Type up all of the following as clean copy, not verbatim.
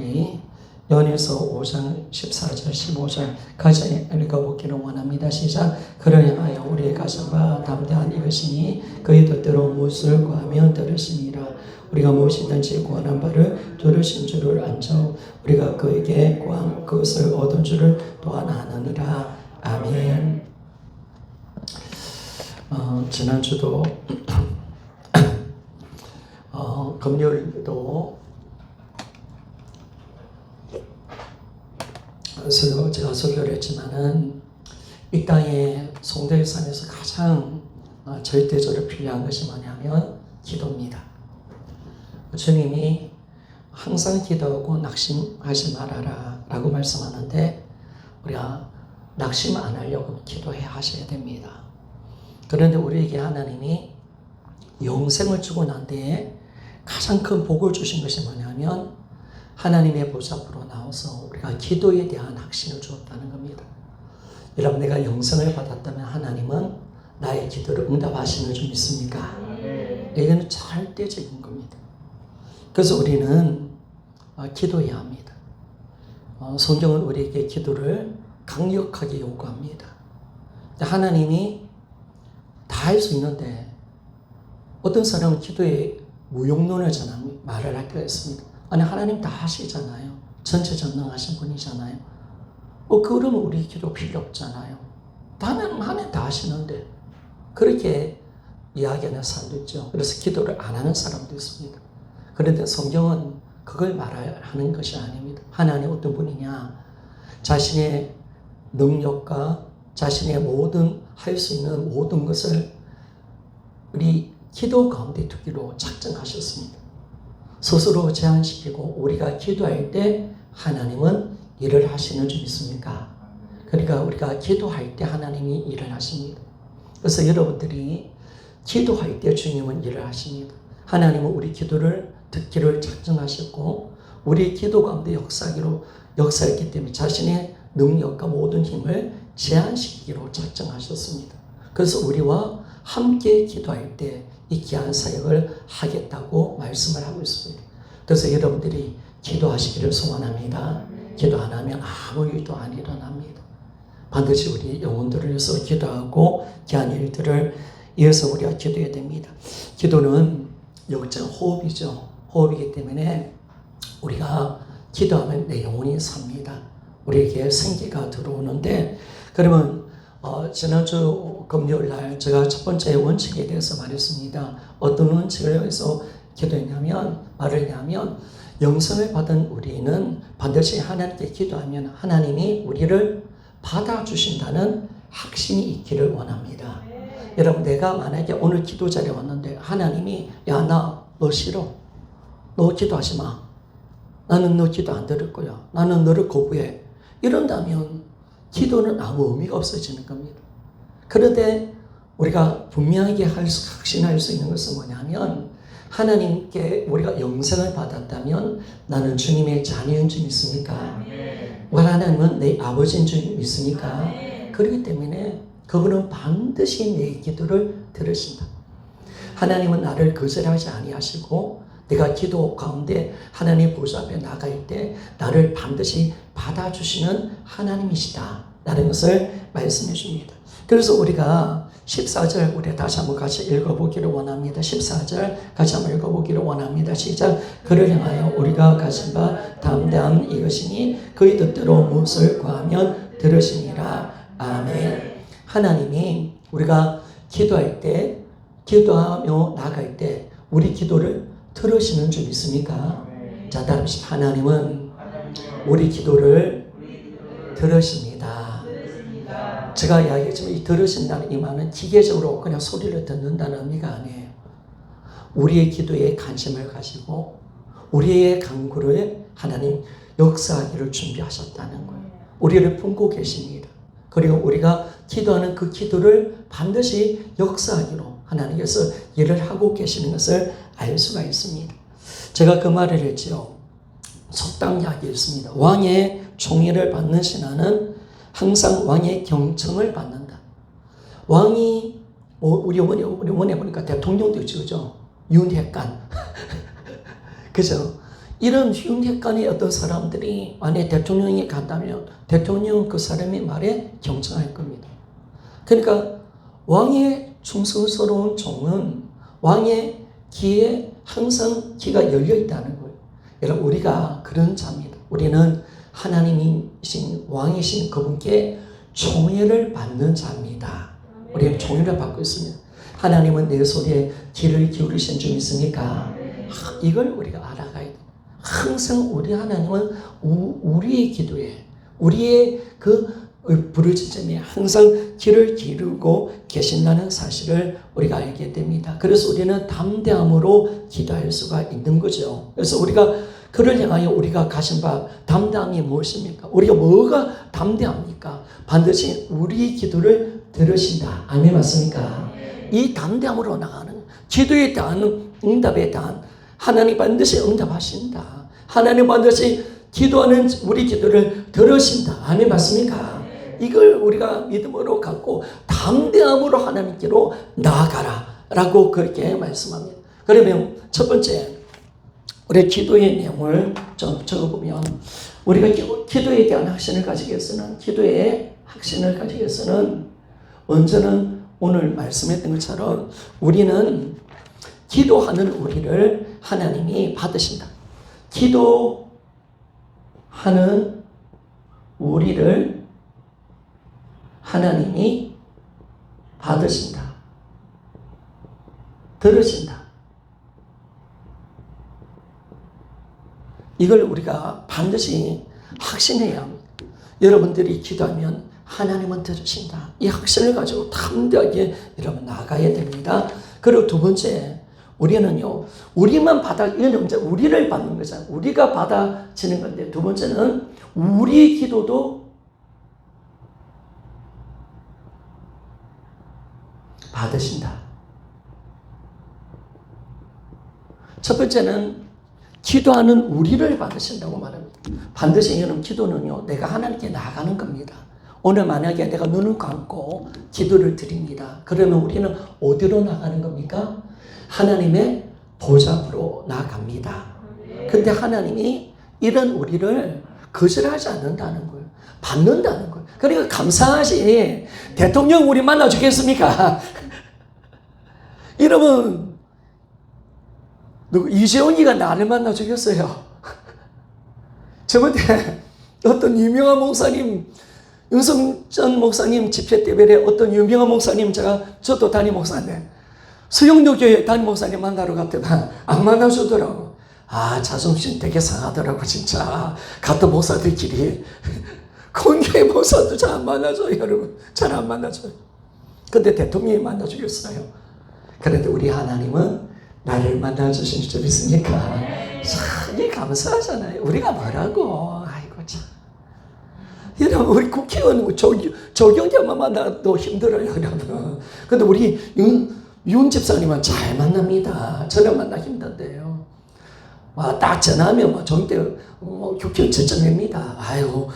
우리 요한일서 5장 14절 15절 같이 읽어보기를 원합니다. 시작. 그를 향하여 우리의 가슴과 담대한 이것이니 그의 뜻대로 무엇을 구하면 들으시니라. 우리가 무엇이든지 구하는 바를 들으신 줄을 안죠. 우리가 그에게 구한 그것을 얻은 줄을 또한 아느니라. 아멘. 지난주도 금요일도 제가 설교를 했지만은 이 땅에 송대산에서 가장 절대적으로 필요한 것이 뭐냐면 기도입니다. 주님이 항상 기도하고 낙심하지 말아라 라고 말씀하는데 우리가 낙심 안 하려고 기도해야 하셔야 됩니다. 그런데 우리에게 하나님이 영생을 주고 난 뒤에 가장 큰 복을 주신 것이 뭐냐면 하나님의 보좌 앞으로 나와서 우리가 기도에 대한 확신을 주었다는 겁니다. 여러분, 내가 영생을 받았다면 하나님은 나의 기도를 응답하시는 줄 믿습니까? 이거는 절대적인 겁니다. 그래서 우리는 기도해야 합니다. 성경은 우리에게 기도를 강력하게 요구합니다. 하나님이 다 할 수 있는데 어떤 사람은 기도에 무용론을 말을 할 때가 있습니다. 아니, 하나님 다 하시잖아요. 전체전능하신 분이잖아요. 그러면 우리 기도 필요 없잖아요. 하나님 다 하시는데 그렇게 이야기하는 사람도 있죠. 그래서 기도를 안 하는 사람도 있습니다. 그런데 성경은 그걸 말하는 것이 아닙니다. 하나님 어떤 분이냐? 자신의 능력과 자신의 모든 할 수 있는 모든 것을 우리 기도 가운데 두기로 작정하셨습니다. 스스로 제한시키고 우리가 기도할 때 하나님은 일을 하시는 줄 믿습니까? 그러니까 우리가 기도할 때 하나님이 일을 하십니다. 그래서 여러분들이 기도할 때 주님은 일을 하십니다. 하나님은 우리 기도를 듣기를 작정하셨고 우리 기도 가운데 역사했기 때문에 자신의 능력과 모든 힘을 제한시키기로 작정하셨습니다. 그래서 우리와 함께 기도할 때 이 귀한 사역을 하겠다고 말씀을 하고 있습니다. 그래서 여러분들이 기도하시기를 소원합니다. 기도 안 하면 아무 일도 안 일어납니다. 반드시 우리 영혼들을 위해서 기도하고 귀한 일들을 위해서 우리가 기도해야 됩니다. 기도는 영적 호흡이죠. 호흡이기 때문에 우리가 기도하면 내 영혼이 삽니다. 우리에게 생기가 들어오는데, 그러면 지난주 금요일날 제가 첫 번째 원칙에 대해서 말했습니다. 어떤 원칙을 해서 말을 했냐면 영생을 받은 우리는 반드시 하나님께 기도하면 하나님이 우리를 받아주신다는 확신이 있기를 원합니다. 여러분, 내가 만약에 오늘 기도 자리에 왔는데 하나님이 너 싫어. 너 기도하지 마. 나는 너 기도 안 들을 거야. 나는 너를 거부해. 이런다면 기도는 아무 의미가 없어지는 겁니다. 그런데 우리가 분명하게 확신할 수 있는 것은 뭐냐면 하나님께 우리가 영생을 받았다면 나는 주님의 자녀인 줄 믿습니까? 하나님은 내 아버지인 줄 믿습니까? 그렇기 때문에 그분은 반드시 내 기도를 들으신다. 하나님은 나를 거절하지 아니하시고 내가 기도 가운데 하나님 보좌 앞에 나갈 때 나를 반드시 받아주시는 하나님이시다 라는 것을 말씀해 줍니다. 그래서 우리가 14절 우리 다시 한번 같이 읽어보기를 원합니다. 14절 같이 한번 읽어보기를 원합니다. 시작. 그를 향하여 우리가 가진 바 담대함 이것이니 그의 뜻대로 무엇을 구하면 들으시니라. 아멘. 하나님이 우리가 기도할 때, 기도하며 나갈 때 우리 기도를 들으시는 줄 믿습니까? 자, 다음 하나님은 우리 기도를 들으십니다. 제가 이야기했지만 이 들으신다는 이 말은 기계적으로 그냥 소리를 듣는다는 의미가 아니에요. 우리의 기도에 관심을 가지고 우리의 간구를 하나님 역사하기를 준비하셨다는 거예요. 우리를 품고 계십니다. 그리고 우리가 기도하는 그 기도를 반드시 역사하기로 하나님께서 일을 하고 계시는 것을 알 수가 있습니다. 제가 그 말을 했죠. 속담 이야기였습니다. 왕의 총애를 받는 신하는 항상 왕의 경청을 받는다. 왕이 우리 어머니 보니까 대통령도 있죠, 그죠? 윤핵관. 그죠? 이런 흉핵관의 어떤 사람들이 만약에 대통령이 간다면 대통령은 그 사람의 말에 경청할 겁니다. 그러니까 왕의 충성스러운 종은 왕의 귀에 항상 귀가 열려 있다는 거예요. 여러분, 우리가 그런 자입니다. 우리는 하나님이신 왕이신 그분께 총애를 받는 자입니다. 우리는 총애를 받고 있습니다. 하나님은 내 소리에 귀를 기울이신 줄 믿습니까? 이걸 우리가 알아가야 돼요. 항상 우리 하나님은 우리의 기도에, 우리의 그 부르짖음에 항상 귀를 기울이고 계신다는 사실을 우리가 알게 됩니다. 그래서 우리는 담대함으로 기도할 수가 있는 거죠. 그래서 우리가 그를 향하여 우리가 가진 바 담대함이 무엇입니까? 우리가 뭐가 담대합니까? 반드시 우리 기도를 들으신다. 아멘, 맞습니까? 이 담대함으로 나가는 기도에 대한 응답에 대한 하나님 반드시 응답하신다. 하나님 반드시 기도하는 우리 기도를 들으신다. 아멘, 맞습니까? 이걸 우리가 믿음으로 갖고 담대함으로 하나님께로 나아가라 라고 그렇게 말씀합니다. 그러면 첫 번째, 우리 기도의 내용을 좀 적어보면, 우리가 기도에 대한 확신을 가지기 위해서는, 기도의 확신을 가지기 위해서는 먼저는 오늘 말씀했던 것처럼 우리는 기도하는 우리를 하나님이 받으신다. 기도하는 우리를 하나님이 받으신다. 들으신다. 이걸 우리가 반드시 확신해야 합니다. 여러분들이 기도하면 하나님은 들으신다. 이 확신을 가지고 담대하게 여러분 나가야 됩니다. 그리고 두 번째, 우리는요, 우리만 이건 이제 우리를 받는 거잖아요. 우리가 받아지는 건데, 두 번째는 우리의 기도도 받으신다. 첫 번째는 기도하는 우리를 받으신다고 말합니다. 반드시 이거는 기도는요, 내가 하나님께 나가는 겁니다. 오늘 만약에 내가 눈을 감고 기도를 드립니다. 그러면 우리는 어디로 나가는 겁니까? 하나님의 보좌 앞으로 나아갑니다. 근데 하나님이 이런 우리를 거절하지 않는다는 거예요. 받는다는 거예요. 그러니까 감사하지. 대통령 우리 만나주겠습니까? 여러분, 이재훈이가 나를 만나주겠어요? 저번에 어떤 유명한 목사님, 윤성전 목사님 집회 때문에 어떤 유명한 목사님, 저도 담임 목사인데, 수영로교회 담임 목사님 만나러 갔더만 안 만나주더라고. 아, 자존심 되게 상하더라고, 진짜. 같은 목사들끼리. 공교회 목사도 잘 안 만나줘요, 여러분. 잘 안 만나줘요. 근데 대통령이 만나주겠어요. 그런데 우리 하나님은 나를 만나주신 줄 믿습니까? 참 감사하잖아요. 우리가 뭐라고. 아이고 참. 여러분, 우리 국회의원 조경태만 만나도 힘들어요, 여러분. 근데 우리 윤 집사님은 잘 만납니다. 저를 만나 힘든데요. 딱 전화하면 정때 국회의원 저점입니다. 아유,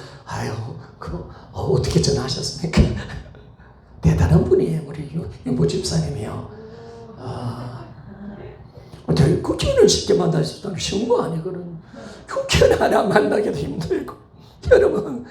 어떻게 전화하셨습니까? 대단한 분이에요, 우리 윤 집사님이요. 국회의원을 쉽게 만날 수 있다는 쉬운 거 아니거든. 국회의원 하나 만나기도 힘들고, 여러분,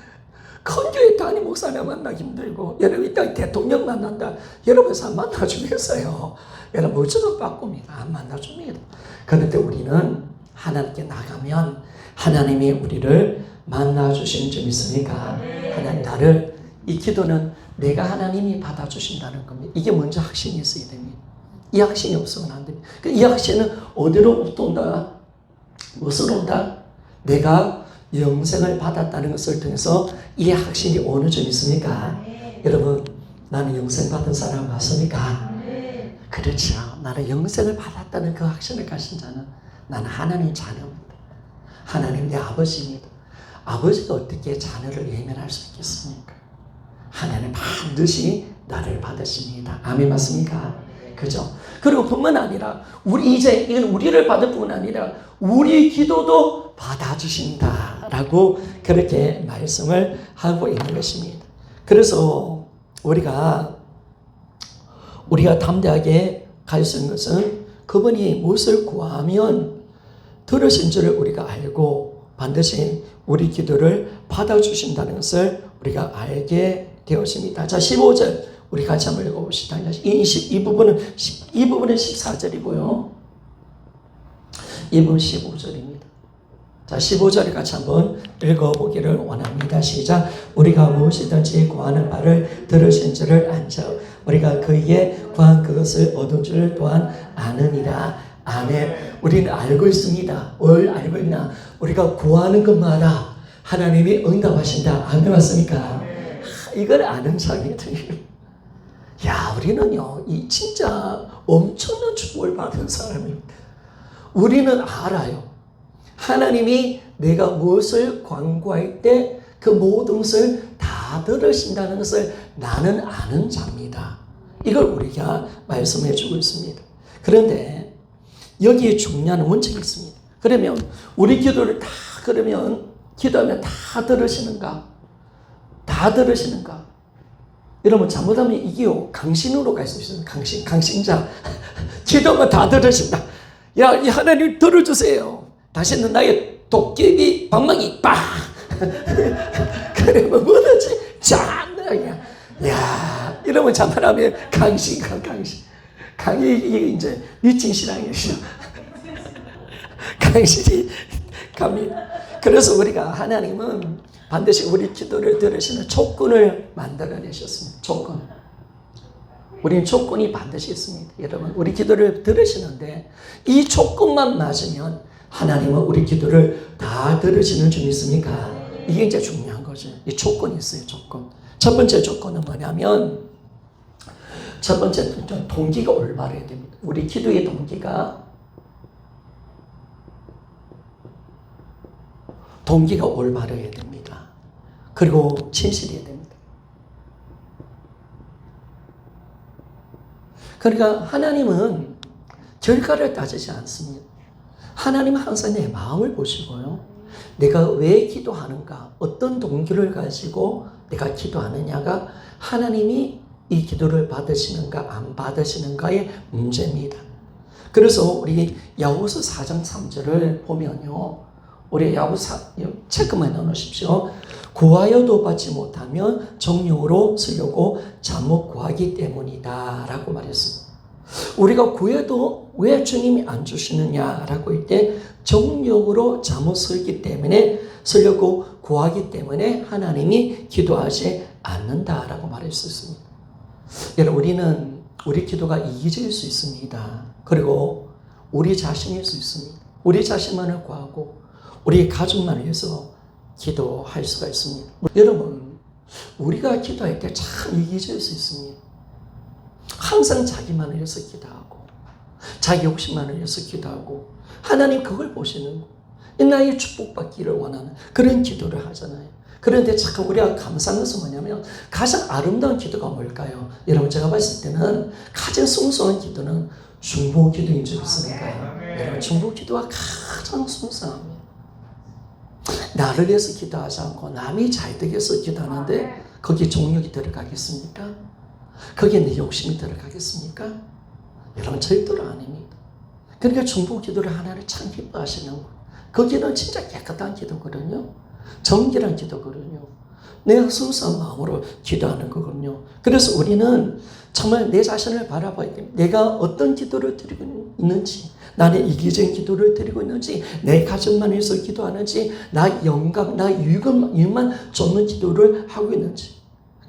큰 교회 담임 목사님 만나기 힘들고, 여러분, 이 땅 대통령 만난다. 여러분, 안 만나주겠어요. 여러분, 어쩌다 바꿉니다. 안 만나줍니다. 그런데 우리는 하나님께 나가면 하나님이 우리를 만나주시는 줄 믿습니까? 하나님, 이 기도는 내가 하나님이 받아주신다는 겁니다. 이게 먼저 확신이 있어야 됩니다. 이 확신이 없으면 안 됩니다. 이 확신은 어디로부터 온다? 무엇으로 온다? 내가 영생을 받았다는 것을 통해서 이 확신이 오는 줄 믿습니까? 여러분, 나는 영생 받은 사람 맞습니까? 그렇죠. 나는 영생을 받았다는 그 확신을 가진 자는 나는 하나님 자녀입니다. 하나님 내 아버지입니다. 아버지가 어떻게 자녀를 외면할 수 있겠습니까? 하나님 반드시 나를 받으십니다. 아멘, 맞습니까? 그죠? 그리고 뿐만 아니라 이건 우리를 받을 뿐만 아니라 우리 기도도 받아주신다라고 그렇게 말씀을 하고 있는 것입니다. 그래서 우리가 담대하게 갈 수 있는 것은 그분이 무엇을 구하면 들으신 줄을 우리가 알고 반드시 우리 기도를 받아주신다는 것을 우리가 알게 되었습니다. 자, 15절 우리 같이 한번 읽어봅시다. 이 부분은 14절이고요. 이 부분은 15절입니다. 자, 15절을 같이 한번 읽어보기를 원합니다. 시작. 우리가 무엇이든지 구하는 바를 들으신 줄을 안자. 우리가 그에게 구한 그것을 얻은 줄 또한 아느니라. 아멘. 우리는 알고 있습니다. 뭘 알고 있나? 우리가 구하는 것마다 하나님이 응답하신다. 아멘 맞습니까? 이걸 아는 사람이거든요. 야, 우리는요, 이 진짜 엄청난 축복을 받은 사람입니다. 우리는 알아요. 하나님이 내가 무엇을 간구할 때 그 모든 것을 다 들으신다는 것을 나는 아는 자입니다. 이걸 우리가 말씀해 주고 있습니다. 그런데 여기에 중요한 원칙이 있습니다. 그러면 우리 기도를 다 기도하면 다 들으시는가? 다 들으시는가? 여러분 잘못하면 이게요 강신으로 갈 수 있어요. 강신자. 기도하면 다 들으신다. 야, 이 하나님 들어주세요. 다시는 나의 도깨비 방망이 빵. 그러면 뭐든지 짠나야. 야, 이러면 잘못하면 강신. 이게 이제 미친 신앙이죠. 강신이 갑니다. 그래서 우리가 하나님은 반드시 우리 기도를 들으시는 조건을 만들어내셨습니다. 조건. 우리는 조건이 반드시 있습니다. 여러분, 우리 기도를 들으시는데 이 조건만 맞으면 하나님은 우리 기도를 다 들으시는 줄 믿습니까? 이게 이제 중요한 거죠. 이 조건이 있어요. 조건. 첫 번째 조건은 뭐냐면 첫 번째 동기가 올바르야 됩니다. 우리 기도의 동기가 올바르야 됩니다. 그리고 진실해야 됩니다. 그러니까 하나님은 결과를 따지지 않습니다. 하나님은 항상 내 마음을 보시고요. 내가 왜 기도하는가, 어떤 동기를 가지고 내가 기도하느냐가 하나님이 이 기도를 받으시는가 안 받으시는가의 문제입니다. 그래서 우리 야고보서 4장 3절을 보면요. 우리 야고보서 체크만 넣으십시오. 구하여도 받지 못하면 정욕으로 쓰려고 잘못 구하기 때문이다 라고 말했습니다. 우리가 구해도 왜 주님이 안 주시느냐라고 할 때 정욕으로 잘못 쓰기 때문에 쓰려고 구하기 때문에 하나님이 기도하지 않는다라고 말할 수 있습니다. 여러분, 우리 기도가 이기적일 수 있습니다. 그리고 우리 자신일 수 있습니다. 우리 자신만을 구하고 우리 가족만을 위해서 기도할 수가 있습니다. 여러분, 우리가 기도할 때 참 이기적일 수 있습니다. 항상 자기만을 위해서 기도하고 자기 욕심만을 위해서 기도하고 하나님 그걸 보시는 거. 나의 축복받기를 원하는 그런 기도를 하잖아요. 그런데 잠깐 우리가 감사한 것은 뭐냐면 가장 아름다운 기도가 뭘까요? 여러분, 제가 봤을 때는 가장 순수한 기도는 중보 기도인 줄 믿습니까? 여러분, 중보 기도가 가장 순수합니다. 나를 위해서 기도하지 않고 남이 잘 되기 위해서 기도하는데 거기에 정욕이 들어가겠습니까? 거기에 내 욕심이 들어가겠습니까? 여러분, 절대로 아닙니다. 그러니까 중보 기도를 하나를 참 기뻐하시는 거. 거기는 진짜 깨끗한 기도거든요. 정결한 기도거든요. 내가 순수한 마음으로 기도하는 거거든요. 그래서 우리는 정말 내 자신을 바라봐야 됩니다. 내가 어떤 기도를 드리고 있는지, 나는 이기적인 기도를 드리고 있는지, 내 가족만 위해서 기도하는지, 나 영감, 나 유익만 쫓는 기도를 하고 있는지.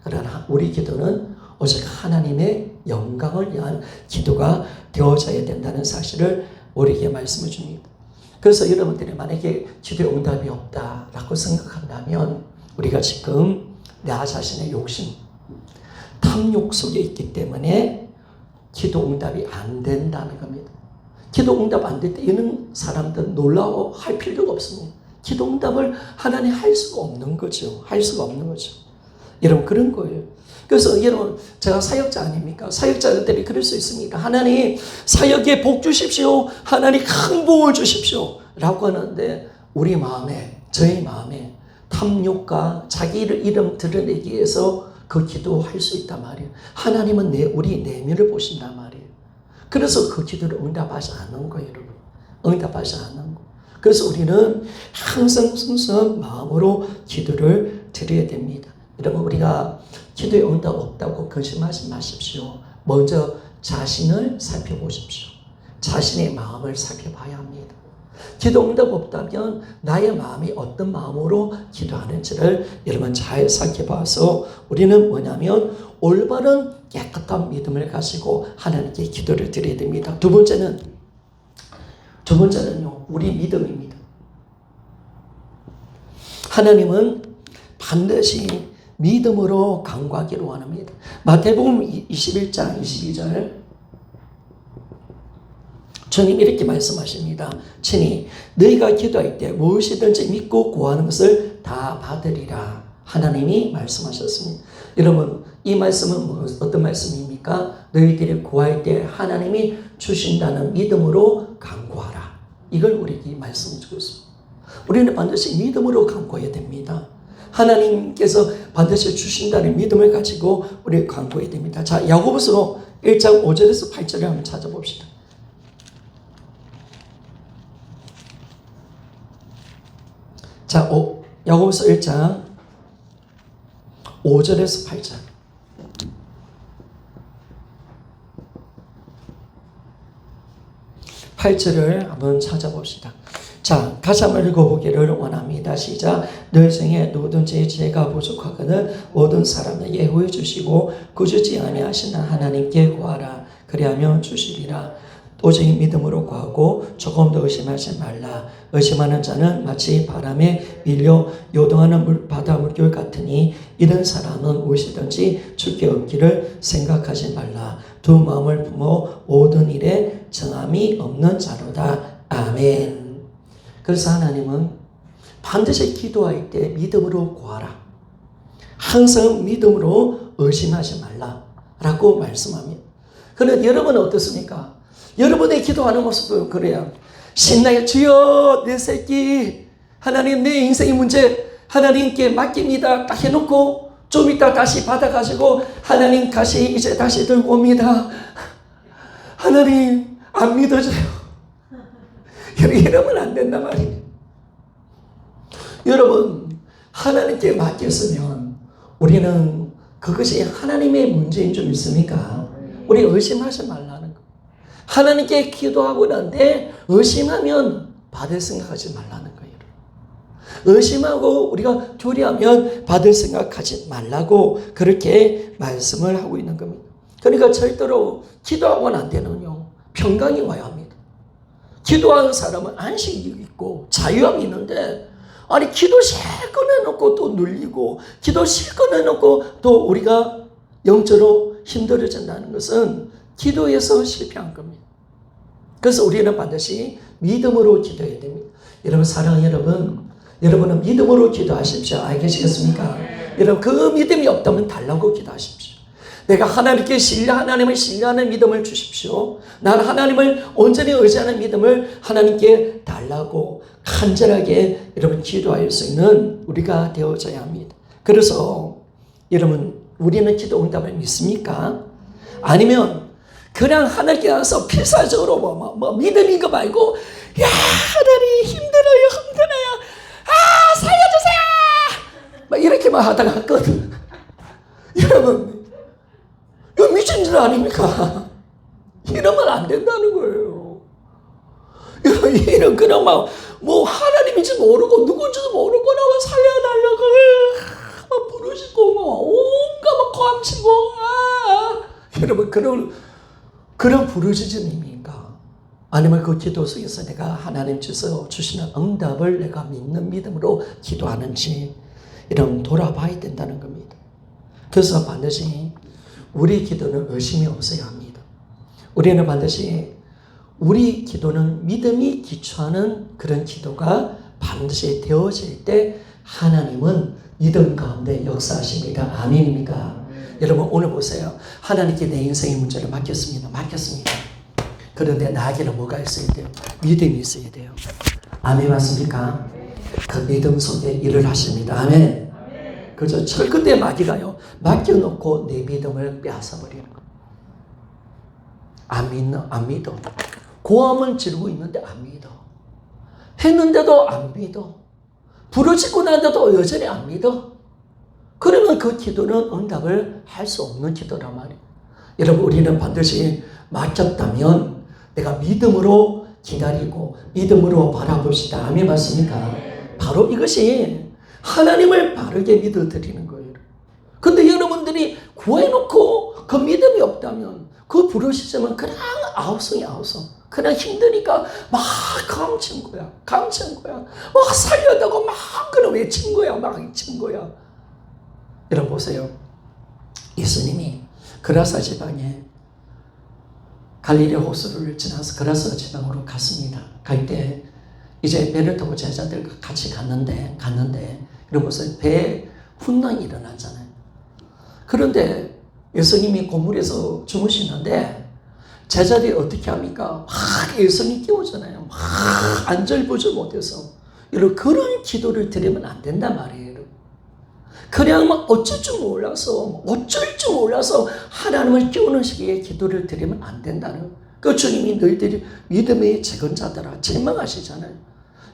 그러나 우리 기도는 오직 하나님의 영광을 위한 기도가 되어져야 된다는 사실을 우리에게 말씀해 줍니다. 그래서 여러분들이 만약에 기도의 응답이 없다라고 생각한다면 우리가 지금 나 자신의 욕심, 탐욕 속에 있기 때문에 기도 응답이 안 된다는 겁니다. 기도 응답 안 될 때 이런 사람들 놀라워할 필요가 없습니다. 기도 응답을 하나님 할 수가 없는 거죠. 할 수가 없는 거죠. 여러분, 그런 거예요. 그래서 여러분, 제가 사역자 아닙니까? 사역자들이 그럴 수 있습니다. 하나님, 사역에 복 주십시오. 하나님, 큰 복을 주십시오. 라고 하는데 우리 마음에, 저희 마음에 탐욕과 자기를 이름 드러내기 위해서 그 기도할 수 있단 말이에요. 하나님은 우리 내면을 보신단 말이에요. 그래서 그 기도를 응답하지 않는 거예요, 여러분. 응답하지 않는 거. 그래서 우리는 항상 순수한 마음으로 기도를 드려야 됩니다. 여러분, 우리가 기도에 응답 없다고 근심하지 마십시오. 먼저 자신을 살펴보십시오. 자신의 마음을 살펴봐야 합니다. 기도 응답 없다면 나의 마음이 어떤 마음으로 기도하는지를 여러분 잘 살펴봐서 우리는 뭐냐면 올바른 깨끗한 믿음을 가지고 하나님께 기도를 드려야 됩니다. 두 번째는요, 우리 믿음입니다. 하나님은 반드시 믿음으로 간구하기를 원합니다. 마태복음 21장 22절 주님 이렇게 말씀하십니다. 친히 너희가 기도할 때 무엇이든지 믿고 구하는 것을 다 받으리라. 하나님이 말씀하셨습니다. 여러분, 이 말씀은 어떤 말씀입니까? 너희들이 구할 때 하나님이 주신다는 믿음으로 간구하라. 이걸 우리에게 말씀을 주고 있습니다. 우리는 반드시 믿음으로 간구해야 됩니다. 하나님께서 반드시 주신다는 믿음을 가지고 우리 간구해야 됩니다. 자, 야고보서 1장 5절에서 8절을 한번 찾아봅시다. 자, 야고보서 1장 5절에서 8절. 8절을 한번 찾아봅시다. 자, 같이 한번 읽어보기를 원합니다. 시작. 너희 중에 누구든지 죄가 부족하거든 모든 사람을 예후해 주시고 꾸짖지 아니하시는 하나님께 구하라. 그리하면 주시리라. 오직 믿음으로 구하고 조금도 의심하지 말라. 의심하는 자는 마치 바람에 밀려 요동하는 바다 물결 같으니 이런 사람은 무엇이든지 주께 얻기를 생각하지 말라. 두 마음을 품어 모든 일에 정함이 없는 자로다. 아멘. 그래서 하나님은 반드시 기도할 때 믿음으로 구하라. 항상 믿음으로 의심하지 말라 라고 말씀합니다. 그런데 여러분은 어떻습니까? 여러분의 기도하는 모습은 그래요. 신나게 주여 내 새끼 하나님 내 인생의 문제 하나님께 맡깁니다 딱 해놓고 좀 이따 다시 받아가지고 하나님 이제 다시 들고 옵니다. 하나님 안 믿어져요. 이러면 안 된단 말이에요. 여러분, 하나님께 맡겼으면 우리는 그것이 하나님의 문제인 줄 믿습니까? 우리 의심하지 말라는 거. 하나님께 기도하고 난데 의심하면 받을 생각하지 말라는 거예요. 의심하고 우리가 두려워하면 받을 생각하지 말라고 그렇게 말씀을 하고 있는 겁니다. 그러니까 절대로 기도하고는 안 되는요, 평강이 와야 합니다. 기도하는 사람은 안식이 있고 자유함이 있는데, 아니 기도 실컷 해놓고 또 눌리고 기도 실컷 해놓고 또 우리가 영적으로 힘들어진다는 것은 기도에서 실패한 겁니다. 그래서 우리는 반드시 믿음으로 기도해야 됩니다. 여러분, 사랑하는 여러분, 여러분은 믿음으로 기도하십시오. 알겠습니까? 여러분, 그 믿음이 없다면 달라고 기도하십시오. 내가 하나님께 하나님을 신뢰하는 믿음을 주십시오. 나는 하나님을 온전히 의지하는 믿음을 하나님께 달라고 간절하게 여러분 기도할 수 있는 우리가 되어져야 합니다. 그래서 여러분, 우리는 기도 응답을 믿습니까? 아니면 그냥 하나님께 가서 필사적으로 뭐 믿음인 거 말고, 야 하나님 힘들어요 아 살려주세요 막 이렇게만 하다가 했거든. 여러분, 이거 미친 줄 아닙니까? 이러면 안 된다는 거예요. 이런 그냥 뭐 하나님인지 모르고 누군지도 모르고 나와 살려달라고 막 부르시고 온갖 감치고 여러분, 그런 부르짖음입니까? 아니면 그 기도 속에서 내가 하나님 주시는 응답을 내가 믿는 믿음으로 기도하는지 이런 돌아봐야 된다는 겁니다. 그래서 반드시 우리 기도는 의심이 없어야 합니다. 우리는 반드시 우리 기도는 믿음이 기초하는 그런 기도가 반드시 되어질 때 하나님은 믿음 가운데 역사하십니다. 아멘입니까? 여러분, 오늘 보세요. 하나님께 내 인생의 문제를 맡겼습니다. 그런데 나에게는 뭐가 있어야 돼요? 믿음이 있어야 돼요. 아멘 맞습니까? 그 믿음 속에 일을 하십니다. 아멘. 그죠? 철근대 마귀가요, 맡겨놓고 내 믿음을 빼앗아버리는 거예요. 안 믿어. 고함을 지르고 있는데 안 믿어. 했는데도 안 믿어. 부르짖고 난데도 여전히 안 믿어. 그러면 그 기도는 응답을 할 수 없는 기도란 말이에요. 여러분, 우리는 반드시 맡겼다면 내가 믿음으로 기다리고 믿음으로 바라봅시다. 아멘 맞습니까? 바로 이것이 하나님을 바르게 믿어드리는 거예요. 근데 여러분들이 구해놓고 그 믿음이 없다면 그 부르짖으면 그냥 아우성이 아우성. 그냥 힘드니까 막 감친 거야. 막 살려다고 막 그냥 외친 거야. 막 외친 거야. 여러분 보세요. 예수님이 그라사 지방에 갈릴리 호수를 지나서 그라사 지방으로 갔습니다. 갈 때 이제 배를 타고 제자들과 같이 갔는데 이러고서 배에 훈난이 일어났잖아요. 그런데 예수님이 고물에서 주무시는데 제자들이 어떻게 합니까? 막 예수님 깨우잖아요. 막 안절부절 못해서. 여러분, 그런 기도를 드리면 안 된단 말이에요. 그냥 막 어쩔 줄 몰라서 하나님을 깨우는 식의 기도를 드리면 안 된다는. 그 주님이 너희들이 믿음의 재건자들아 책망하시잖아요.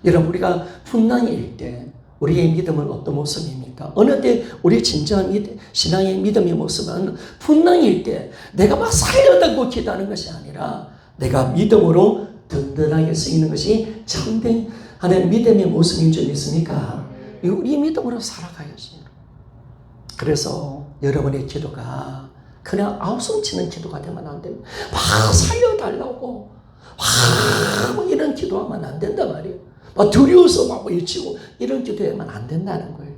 여러분, 우리가 풍랑일 때 우리의 믿음은 어떤 모습입니까? 어느 때 우리 진정한 신앙의 믿음의 모습은 풍랑일 때 내가 막 살려달고 기도하는 것이 아니라 내가 믿음으로 든든하게 쓰이는 것이 참된 하나님의 믿음의 모습인 줄 믿습니까? 우리 믿음으로 살아가야지. 그래서 여러분의 기도가 그냥 아우성치는 기도가 되면 안 됩니다. 막 살려달라고 막 이런 기도하면 안 된단 말이에요. 막 두려워서 막 외치고 이런 기도하면 안 된다는 거예요.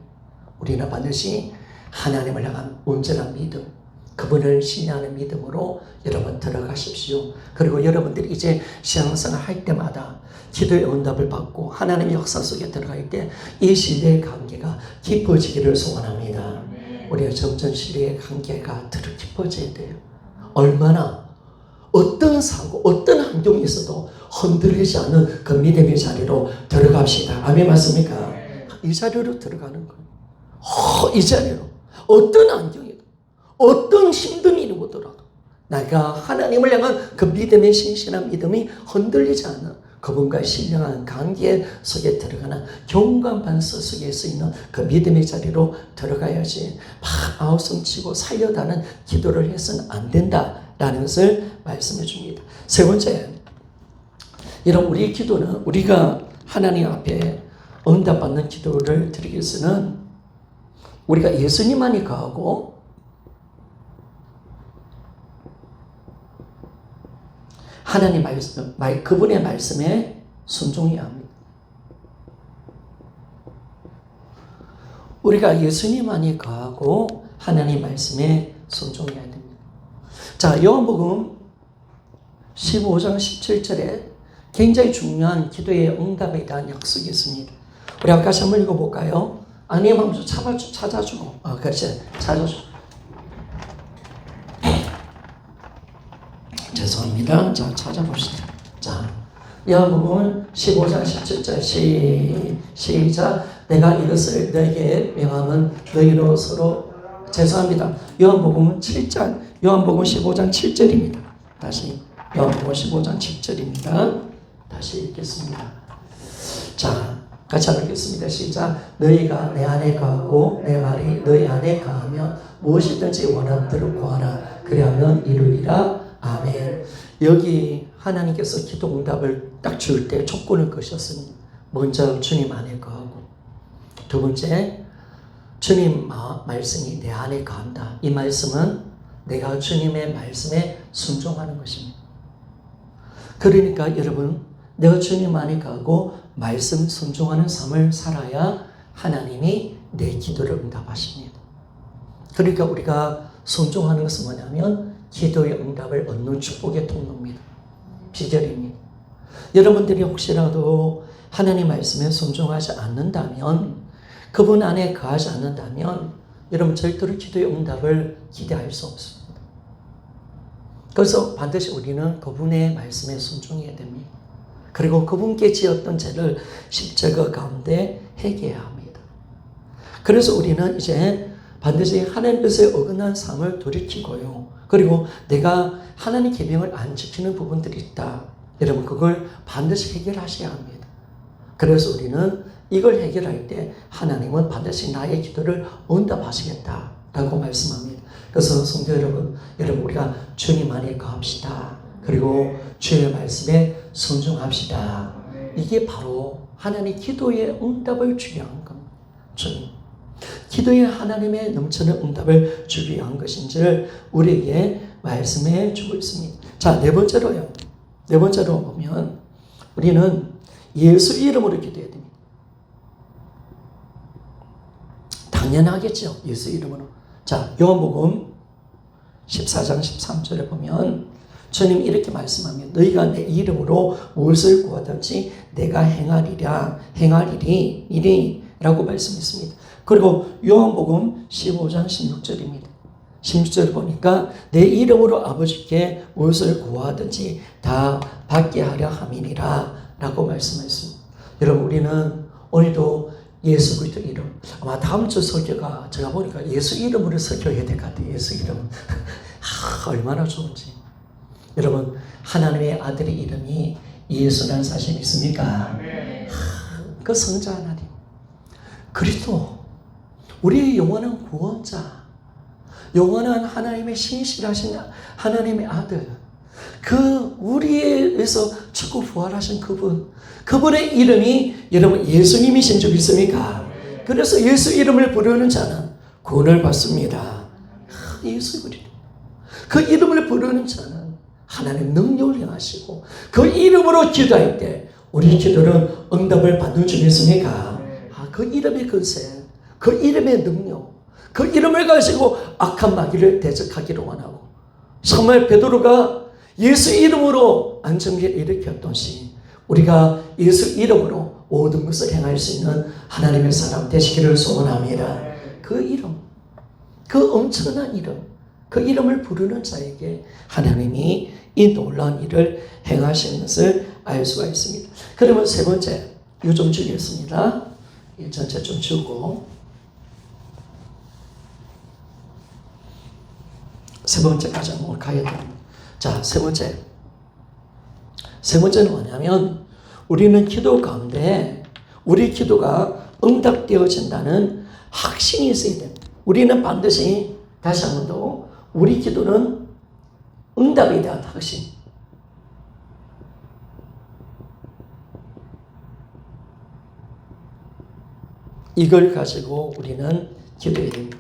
우리는 반드시 하나님을 향한 온전한 믿음, 그분을 신뢰하는 믿음으로 여러분 들어가십시오. 그리고 여러분들이 이제 신앙생활 할 때마다 기도의 응답을 받고 하나님의 역사 속에 들어갈 때 이 신뢰의 관계가 깊어지기를 소원합니다. 우리가 점점 신뢰의 관계가 더 깊어져야 돼요. 얼마나 어떤 사고, 어떤 환경이 있어도 흔들리지 않는 그 믿음의 자리로 들어갑시다. 아멘 맞습니까? 이 자리로 들어가는 거예요. 이 자리로. 어떤 환경이든, 어떤 힘든 일이 오더라도 내가 하나님을 향한 그 믿음의 신실한 믿음이 흔들리지 않는 그분과의 신령한 관계 속에 들어가는 경관 반석 속에 쓰이는 그 믿음의 자리로 들어가야지 막 아우성치고 살려다는 기도를 해서는 안 된다라는 것을 말씀해 줍니다. 세 번째, 이런 우리의 기도는 우리가 하나님 앞에 응답받는 기도를 드리기 위해서는 우리가 예수님만이 거하고 하나님 말씀, 그분의 말씀에 순종해야 합니다. 우리가 예수님만이 거하고 하나님 말씀에 순종해야 됩니다. 자, 요한복음 15장 17절에 굉장히 중요한 기도의 응답에 대한 약속이 있습니다. 우리 같이 한번 읽어볼까요? 아니면 한번 찾아주고. 그렇지. 찾아주고. 죄송합니다. 자, 찾아봅시다. 자, 요한복음 15장 17절 시작. 내가 이것을 너에게 명함은 너희로 서로 죄송합니다. 요한복음 15장 7절입니다. 다시 요한복음 15장 7절입니다. 다시 읽겠습니다. 자, 같이 한번 읽겠습니다. 시작. 너희가 내 안에 거하고 내 말이 너희 안에 거하면 무엇이든지 원하는 대로 구하라. 그리하면 이루리라. 아멘. 여기 하나님께서 기도 응답을 딱 줄 때 조건을 거셨습니다. 먼저 주님 안에 거하고, 두 번째 주님 말씀이 내 안에 거한다. 이 말씀은 내가 주님의 말씀에 순종하는 것입니다. 그러니까 여러분, 내가 주님 안에 거하고 말씀 순종하는 삶을 살아야 하나님이 내 기도를 응답하십니다. 그러니까 우리가 순종하는 것은 뭐냐면 기도의 응답을 얻는 축복의 통로입니다. 비결입니다. 여러분들이 혹시라도 하나님 말씀에 순종하지 않는다면, 그분 안에 거하지 않는다면 여러분 절대로 기도의 응답을 기대할 수 없습니다. 그래서 반드시 우리는 그분의 말씀에 순종해야 됩니다. 그리고 그분께 지었던 죄를 십자가 가운데 회개해야 합니다. 그래서 우리는 이제 반드시 하나님 뜻에 어긋난 삶을 돌이키고요. 그리고 내가 하나님 계명을 안 지키는 부분들이 있다. 여러분 그걸 반드시 해결하셔야 합니다. 그래서 우리는 이걸 해결할 때 하나님은 반드시 나의 기도를 응답하시겠다라고 말씀합니다. 그래서 성도 여러분 우리가 주님 안에 거합시다. 그리고 주의 말씀에 순종합시다. 이게 바로 하나님의 기도의 응답을 주기 위한 겁니다. 주님. 기도에 하나님의 넘치는 응답을 주기 위한 것인지를 우리에게 말씀해 주고 있습니다. 자, 네 번째로요. 네 번째로 보면 우리는 예수 이름으로 기도해야 됩니다. 당연하겠죠. 예수 이름으로. 자, 요한복음 14장 13절에 보면 주님 이렇게 말씀하면 너희가 내 이름으로 무엇을 구하든지 내가 행하리니 라고 말씀했습니다. 그리고 요한복음 15장 16절입니다. 16절을 보니까 내 이름으로 아버지께 무엇을 구하든지 다 받게 하려 함이니라 라고 말씀했습니다. 여러분 우리는 오늘도 예수 그리스도 이름, 아마 다음 주 설교가 제가 보니까 예수 이름으로 설교해야 될 것 같아요. 예수 이름. 얼마나 좋은지. 여러분 하나님의 아들의 이름이 예수라는 사실 있습니까? 그 성자 하나님 그리스도 우리의 영원한 구원자, 영원한 하나님의 신실하신 하나님의 아들, 그 우리에서 죽고 부활하신 그분의 이름이 여러분 예수님이신 줄 믿습니까? 그래서 예수 이름을 부르는 자는 구원을 받습니다. 예수 그리스도 그 이름을 부르는 자는 하나님 능력을 행하시고 그 이름으로 기도할 때 우리 기도는 응답을 받는 줄 믿습니까? 그 이름의 근세, 그 이름의 능력, 그 이름을 가지고 악한 마귀를 대적하기를 원하고 정말 베드로가 예수 이름으로 안정기를 일으켰듯이 우리가 예수 이름으로 모든 것을 행할 수 있는 하나님의 사람 되시기를 소원합니다. 그 이름, 그 엄청난 이름, 그 이름을 부르는 자에게 하나님이 이 놀라운 일을 행하시는 것을 알 수가 있습니다. 그러면 세 번째, 이거 좀 주겠습니다. 이 전체 좀 주고 세 번째까지 한번 가야 됩니다. 자, 세 번째는 뭐냐면 우리는 기도 가운데 우리 기도가 응답되어진다는 확신이 있어야 됩니다. 우리는 반드시 다시 한 번 더 우리 기도는 응답에 대한 확신. 이걸 가지고 우리는 기도해야 됩니다.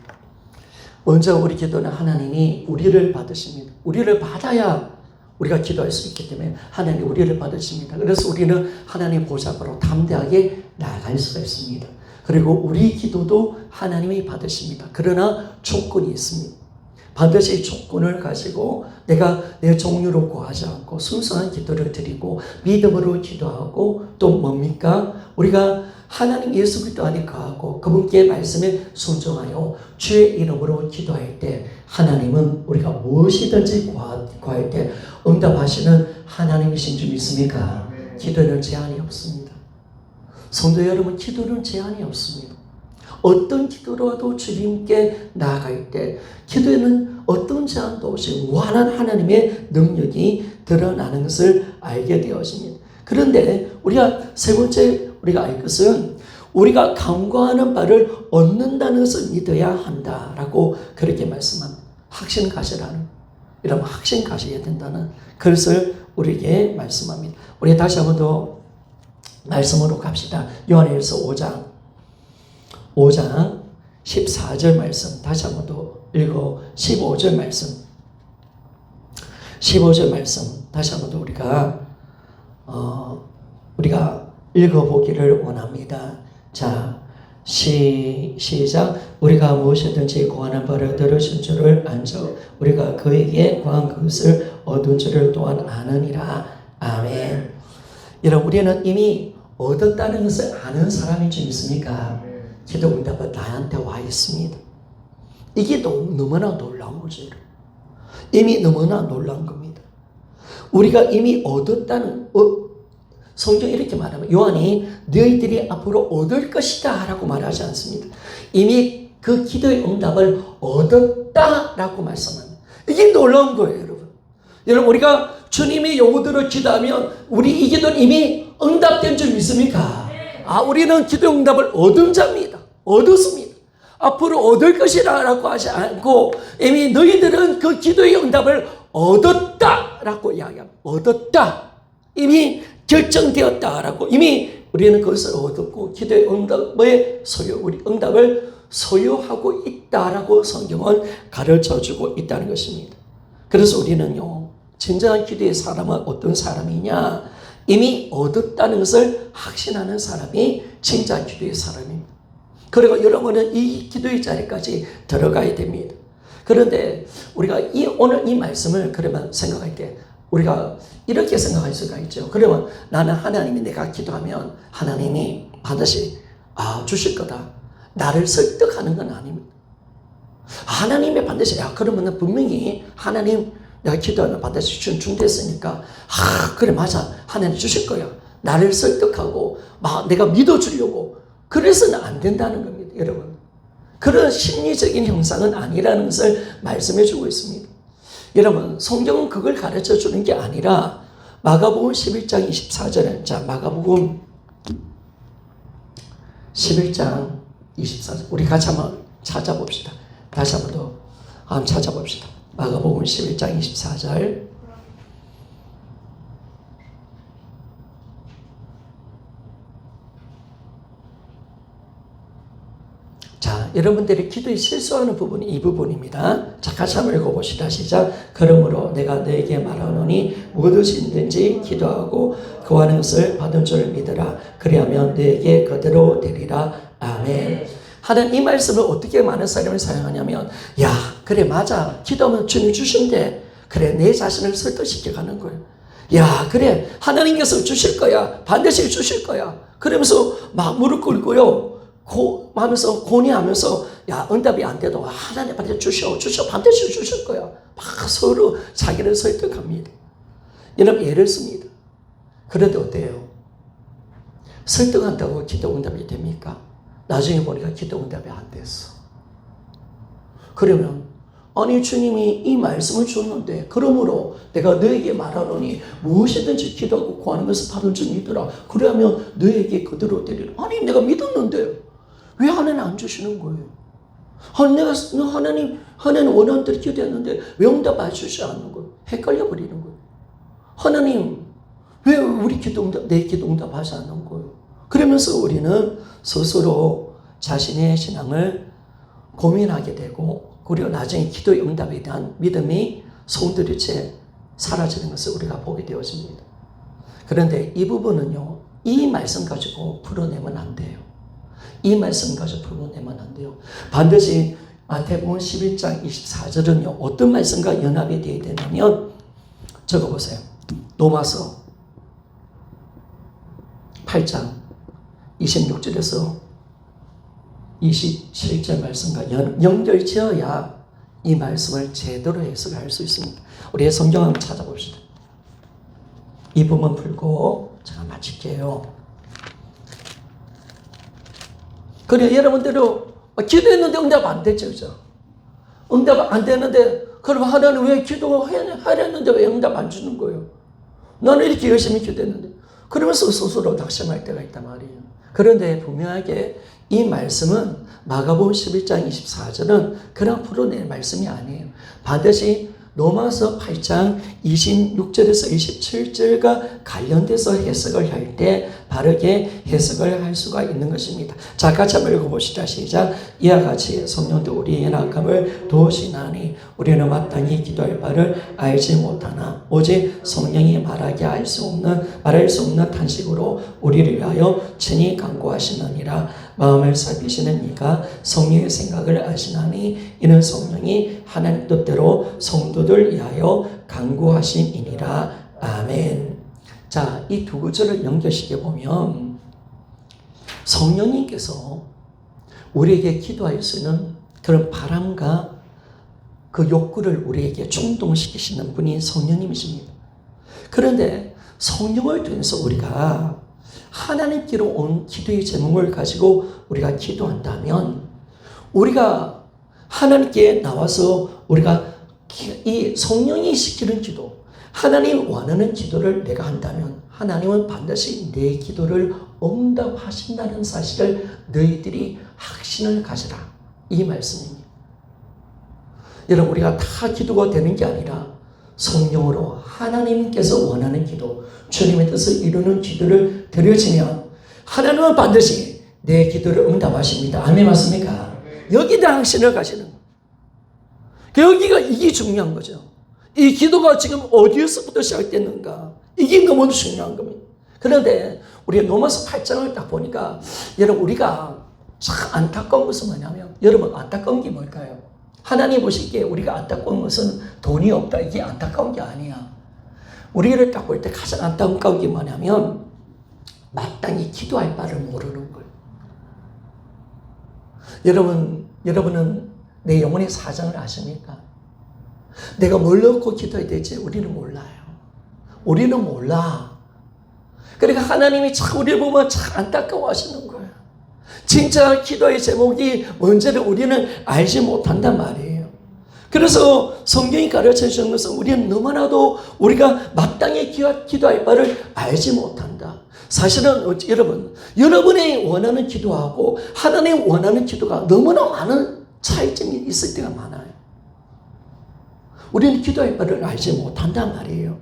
먼저 우리 기도는 하나님이 우리를 받으십니다. 우리를 받아야 우리가 기도할 수 있기 때문에 하나님이 우리를 받으십니다. 그래서 우리는 하나님 보좌 앞으로 담대하게 나아갈 수가 있습니다. 그리고 우리 기도도 하나님이 받으십니다. 그러나 조건이 있습니다. 반드시 조건을 가지고 내가 내 종류로 구하지 않고 순수한 기도를 드리고 믿음으로 기도하고 또 뭡니까? 우리가 하나님 예수 그리스도 안에 거하고 그분께 말씀에 순종하여 주의 이름으로 기도할 때 하나님은 우리가 무엇이든지 구할 때 응답하시는 하나님이신 줄 믿습니까? 기도는 제한이 없습니다. 성도 여러분, 기도는 제한이 없습니다. 어떤 기도라도 주님께 나아갈 때 기도에는 어떤 제한도 없이 무한한 하나님의 능력이 드러나는 것을 알게 되어집니다. 그런데 우리가 세 번째 우리가 알 것은 우리가 간구하는 바를 얻는다는 것을 믿어야 한다라고 그렇게 말씀합니다. 확신 가시라는 이런 확신 가셔야 된다는 그것을 우리에게 말씀합니다. 우리 다시 한 번 더 말씀으로 갑시다. 요한일서 5장 14절 말씀 다시 한 번 더 읽어 15절 말씀 15절 말씀 다시 한 번 더 우리가 읽어보기를 원합니다. 자, 시작. 우리가 무엇이든지 구하는 바를 들으신 줄을 안죠. 우리가 그에게 구한 그것을 얻은 줄을 또한 아느니라. 아멘. 여러분, 우리는 이미 얻었다는 것을 아는 사람인 줄 믿습니까? 기도 응답은 나한테 와 있습니다. 이게 너무나 놀라운 거죠. 이미 너무나 놀라운 겁니다. 우리가 이미 얻었다는 성경이 이렇게 말하면 요한이 너희들이 앞으로 얻을 것이다 라고 말하지 않습니다. 이미 그 기도의 응답을 얻었다 라고 말씀합니다. 이게 놀라운 거예요, 여러분. 여러분, 우리가 주님의 영혼으로 기도하면 우리 이 기도는 이미 응답된 줄 믿습니까? 우리는 기도 응답을 얻은 자입니다. 얻었습니다. 앞으로 얻을 것이라고 하지 않고 이미 너희들은 그 기도의 응답을 얻었다라고 이야기합니다. 얻었다. 이미 결정되었다라고 이미 우리는 그것을 얻었고 기도의 응답의 우리 응답을 소유하고 있다라고 성경은 가르쳐주고 있다는 것입니다. 그래서 우리는요, 진정한 기도의 사람은 어떤 사람이냐? 이미 얻었다는 것을 확신하는 사람이 진짜 기도의 사람입니다. 그리고 여러분은 이 기도의 자리까지 들어가야 됩니다. 그런데 우리가 오늘 이 말씀을 그러면 생각할 때 우리가 이렇게 생각할 수가 있죠. 그러면 나는 하나님이 내가 기도하면 하나님이 반드시 주실 거다. 나를 설득하는 건 아닙니다. 하나님이 반드시 그러면 분명히 하나님 내가 기도하면 반드시 준비했으니까 그래 맞아 하나님 주실 거야. 나를 설득하고 내가 믿어주려고 그래서는 안 된다는 겁니다. 여러분. 그런 심리적인 형상은 아니라는 것을 말씀해 주고 있습니다. 여러분 성경은 그걸 가르쳐 주는 게 아니라 마가복음 11장 24절에 자 마가복음 11장 24절 우리 같이 한번 찾아봅시다. 다시 한번 더 한번 찾아봅시다. 마가복음 11장 24절 자, 여러분들이 기도에 실수하는 부분이 이 부분입니다. 자, 같이 한번 읽어봅시다. 시작. 그러므로 내가 너에게 말하노니 무엇이든지 기도하고 구하는 것을 받은 줄 믿으라. 그리하면 너에게 그대로 되리라. 아멘. 하는 이 말씀을 어떻게 많은 사람을 사용하냐면 그래 맞아. 기도하면 주님 주신대. 그래 내 자신을 설득시켜가는 거예요. 그래 하나님께서 주실 거야. 반드시 주실 거야. 그러면서 막 무릎 꿇고요. 하면서 고뇌하면서 응답이 안 돼도 하나님 반드시 주셔 반드시 주실 거야. 막 서로 자기를 설득합니다. 여러분 예를 씁니다. 그런데 어때요? 설득한다고 기도 응답이 됩니까? 나중에 보니까 기도 응답이 안 됐어. 그러면 아니 주님이 이 말씀을 줬는데 그러므로 내가 너에게 말하노니 무엇이든지 기도하고 구하는 것을 받은 줄 믿으라. 그러면 너에게 그대로 되리라. 아니 내가 믿었는데 왜 하나님 안 주시는 거예요? 하나님 원하는 대로 기도했는데 왜 응답 안 주시지 않는 거예요? 헷갈려 버리는 거예요. 하나님 왜 우리 내 기도 응답 하지 않는 거예요? 그러면서 우리는 스스로 자신의 신앙을 고민하게 되고 그리고 나중에 기도의 응답에 대한 믿음이 송두리 채 사라지는 것을 우리가 보게 되어집니다. 그런데 이 부분은요, 이 말씀 가지고 풀어내면 안 돼요. 이 말씀 가지고 풀어내면 안 돼요. 반드시 마태복음 11장 24절은요, 어떤 말씀과 연합이 되어야 되냐면, 적어보세요. 로마서 8장 26절에서 27절 말씀과 연결지어야 이 말씀을 제대로 해석할 수 있습니다. 우리 성경 한번 찾아봅시다. 이 부분 풀고 제가 마칠게요. 그래 여러분들도 기도했는데 응답 안 됐죠, 그죠? 응답 안 되는데 그럼 하나님 왜 기도하려는데 왜 응답 안 주는 거예요? 나는 이렇게 열심히 기도했는데 그러면서 스스로 낙심할 때가 있단 말이에요. 그런데 분명하게 이 말씀은 마가복음 11장 24절은 그냥 풀어낼 말씀이 아니에요. 반드시 로마서 8장 26절에서 27절과 관련돼서 해석을 할 때 바르게 해석을 할 수가 있는 것입니다. 자, 같이 한번 읽어봅시다. 시작. 이와 같이 성령도 우리의 약함을 도우시나니 우리는 마땅히 기도할 바를 알지 못하나 오직 성령이 말할 수 없는 탄식으로 우리를 위하여 친히 간구하시느니라. 마음을 살피시는 이가 성령의 생각을 아시나니 이는 성령이 하나님 뜻대로 성도들 위하여 간구하심이니라. 아멘. 자, 이 두 구절을 연결시켜 보면 성령님께서 우리에게 기도할 수 있는 그런 바람과 그 욕구를 우리에게 충동시키시는 분이 성령님이십니다. 그런데 성령을 통해서 우리가 하나님께로 온 기도의 제목을 가지고 우리가 기도한다면 우리가 하나님께 나와서 우리가 이 성령이 시키는 기도, 하나님 원하는 기도를 내가 한다면 하나님은 반드시 내 기도를 응답하신다는 사실을 너희들이 확신을 가져라. 이 말씀입니다. 여러분, 우리가 다 기도가 되는 게 아니라 성령으로 하나님께서 원하는 기도, 주님의 뜻을 이루는 기도를 드려지면 하나님은 반드시 내 기도를 응답하십니다. 아멘 맞습니까? 여기다 확신을 가시는 거예요. 여기가 이게 중요한 거죠. 이 기도가 지금 어디에서부터 시작됐는가? 이게 너무 중요한 겁니다. 그런데 우리가 로마서 8장을 딱 보니까 여러분 우리가 참 안타까운 것은 뭐냐면 여러분 안타까운 게 뭘까요? 하나님 보시기에 우리가 안타까운 것은 돈이 없다. 이게 안타까운 게 아니야. 우리를 딱 볼 때 가장 안타까운 게 뭐냐면 마땅히 기도할 바를 모르는 거예요. 여러분은 내 영혼의 사정을 아십니까? 내가 뭘 넣고 기도해야 될지 우리는 몰라요. 우리는 몰라. 그러니까 하나님이 참 우리를 보면 참 안타까워하시는 거예요. 진짜 기도의 제목이 뭔지를 우리는 알지 못한단 말이에요. 그래서 성경이 가르쳐 주는 것은 우리는 너무나도 우리가 마땅히 기도할 바를 알지 못한다. 사실은 여러분이 원하는 기도하고 하나님 원하는 기도가 너무나 많은 차이점이 있을 때가 많아요. 우리는 기도할 바를 알지 못한단 말이에요.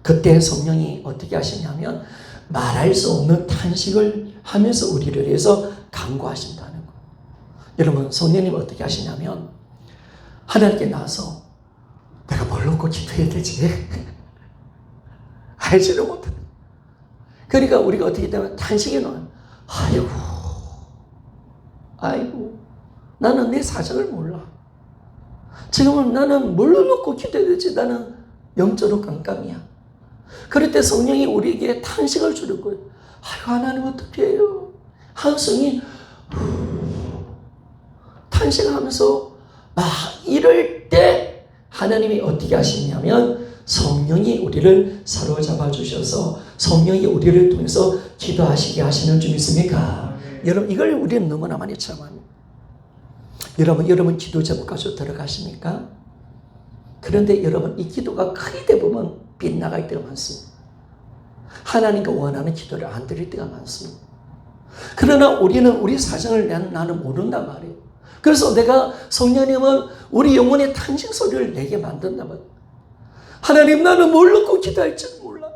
그때 성령이 어떻게 하시냐면 말할 수 없는 탄식을 하면서 우리를 위해서 간구하신다는 거예요. 여러분 성령님 어떻게 하시냐면 하나님께 나와서 내가 뭘 놓고 기도해야 되지? 알지를 못해. 그러니까 우리가 어떻게 되면 탄식에 넣어요. 아이고 나는 내 사정을 몰라. 지금은 나는 뭘로 놓고 기도해야 되지? 나는 영적으로 깜깜이야. 그럴 때 성령이 우리에게 탄식을 주는 거예요. 아이고 하나님 어떻게 해요? 한성이 탄식하면서 막 이럴 때 하나님이 어떻게 하시냐면 성령이 우리를 사로잡아 주셔서 성령이 우리를 통해서 기도하시게 하시는 줄 믿습니까? 여러분 이걸 우리는 너무나 많이 체험합니다. 여러분 기도 제목 가지고 들어가십니까? 그런데 여러분 이 기도가 크게 되면 빗나갈 때가 많습니다. 하나님과 원하는 기도를 안 드릴 때가 많습니다. 그러나 우리는 우리 사정을 나는 모른단 말이에요. 그래서 내가 성령님은 우리 영혼의 탄식 소리를 내게 만든단 말이에요. 하나님 나는 뭘 놓고 기도할지 몰라.